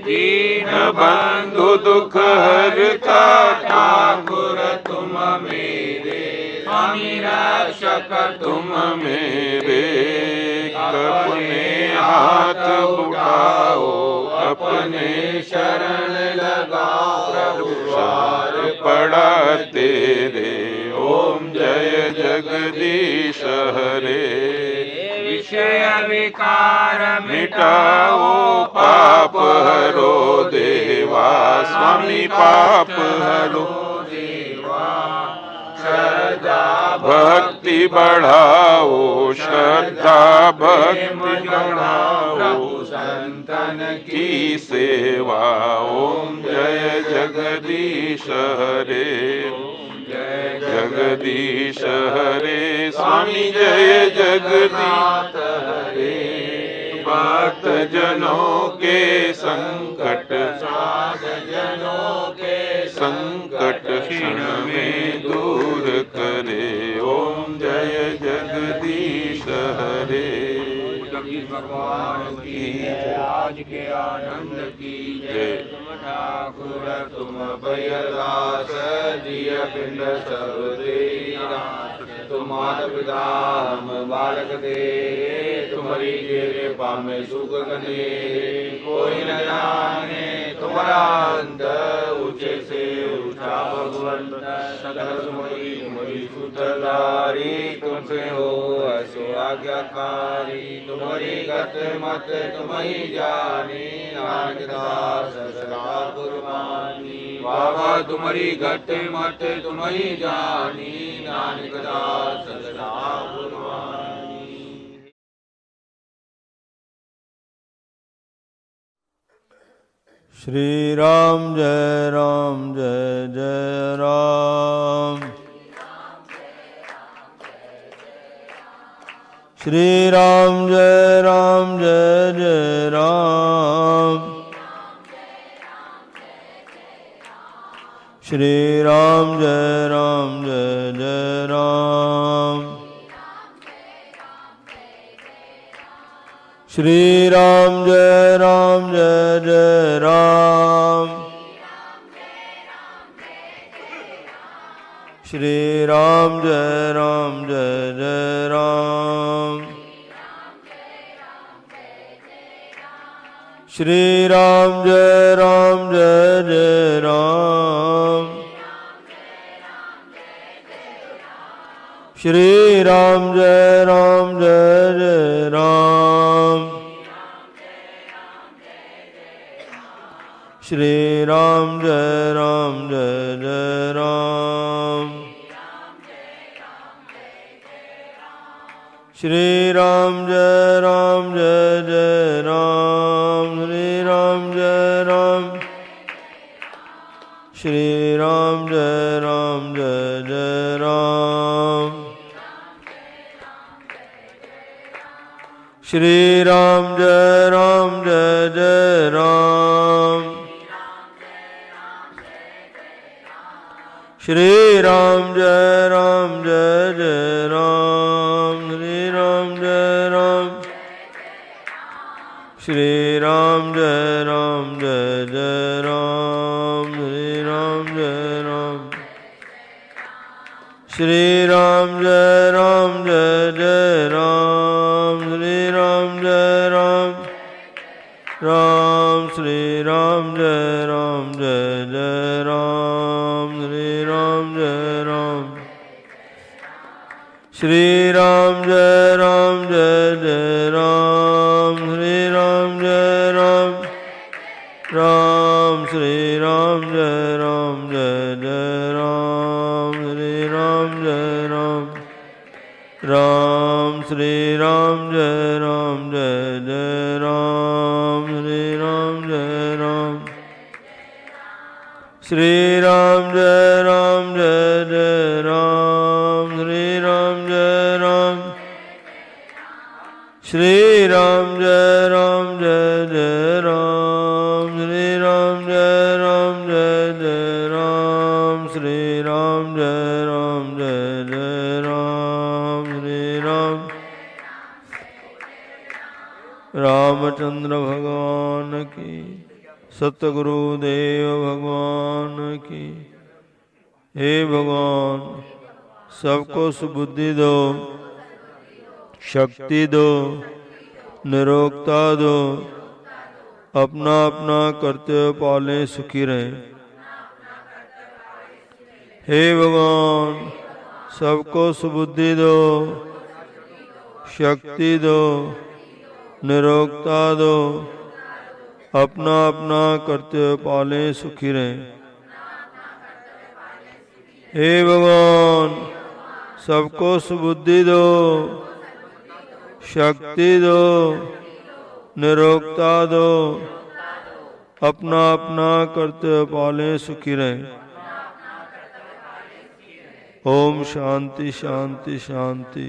Speaker 2: दीन बंधु दुख हरता, ठाकुर तुम मेरे, स्वामी रक्षक तुम मेरे। अपने हाथ उठाओ, अपने शरण लगाओ, प्रभु द्वार पड़ा तेरे। ओम जय जगदीश हरे।
Speaker 3: विषय विकार
Speaker 2: मिटाओ, पाप हरो देवा, स्वामी पाप हरो
Speaker 3: देवा।
Speaker 2: श्रद्धा भक्ति बढ़ाओ, श्रद्धा भक्ति बढ़ाओ, संतन की सेवा। ओम जय जगदीश हरे। जगदीश हरे, स्वामी जय जगन्नाथ हरे। भक्त जनों के संकट, साध जनों के संकट क्षण में दूर करे। ओम जय जगदीश हरे।
Speaker 4: भगवान की जय। आज के आनंद की जय। तुम ठाकुर तुम भयदास, जिय पिंड सब तेरा। तुम माता पिता हम बालक दे, तुम्हारी कृपा में सुख गने। कोई न जाने तुम्हारा अंत, ऊंचे से ऊंचा भगवंत। सकल तुम्हारी तुम्हारी सूत्रधारी, तुमसे हो असो आज्ञाकारी। तुम्हारी गत मत तुम ही जानी, नानक दास सदा कुर्बानी। बाबा तुम्हारी गत मत तुम ही जानी, नानक दास सदा कुर्बानी।
Speaker 5: श्री राम जय जय राम। श्री राम जय जय राम। श्री राम जय जय राम। श्री राम जय जय राम। श्री राम जय जय राम। श्री राम जय जय राम। श्री राम जय जय राम। श्री राम जय जय राम। श्री राम जय जय राम। श्री राम जय जय राम। श्री राम जय जय राम। श्री राम जय जय राम। श्री राम जय जय राम। श्री राम जय जय राम। श्री राम जय राम। श्री राम जय श्री राम जय राम जय जय राम श्री राम जय राम राम श्री राम जय राम जय जय राम श्री राम जय राम राम श्री राम जय राम जय जय राम श्री राम जय राम श्री राम जय राम जय जय राम श्री राम जय राम श्री राम जय राम जय जय राम श्री राम जय राम जय जय राम श्री राम जय राम जय जय राम श्री राम रामचंद्र भगवान की सतगुरु देव भगवान की। हे भगवान सबको सुबुद्धि दो, शक्ति दो, निरोगता दो, अपना अपना करते हुए पालें, सुखी रहें। हे भगवान सबको सुबुद्धि दो, शक्ति दो, निरोगता दो, अपना अपना करते हुए पालें, सुखी रहें। हे भगवान सबको सुबुद्धि दो, शक्ति दो, निरोगता दो, अपना अपना करते हुए पालें, सुखी रहें। ओम शांति शांति शांति।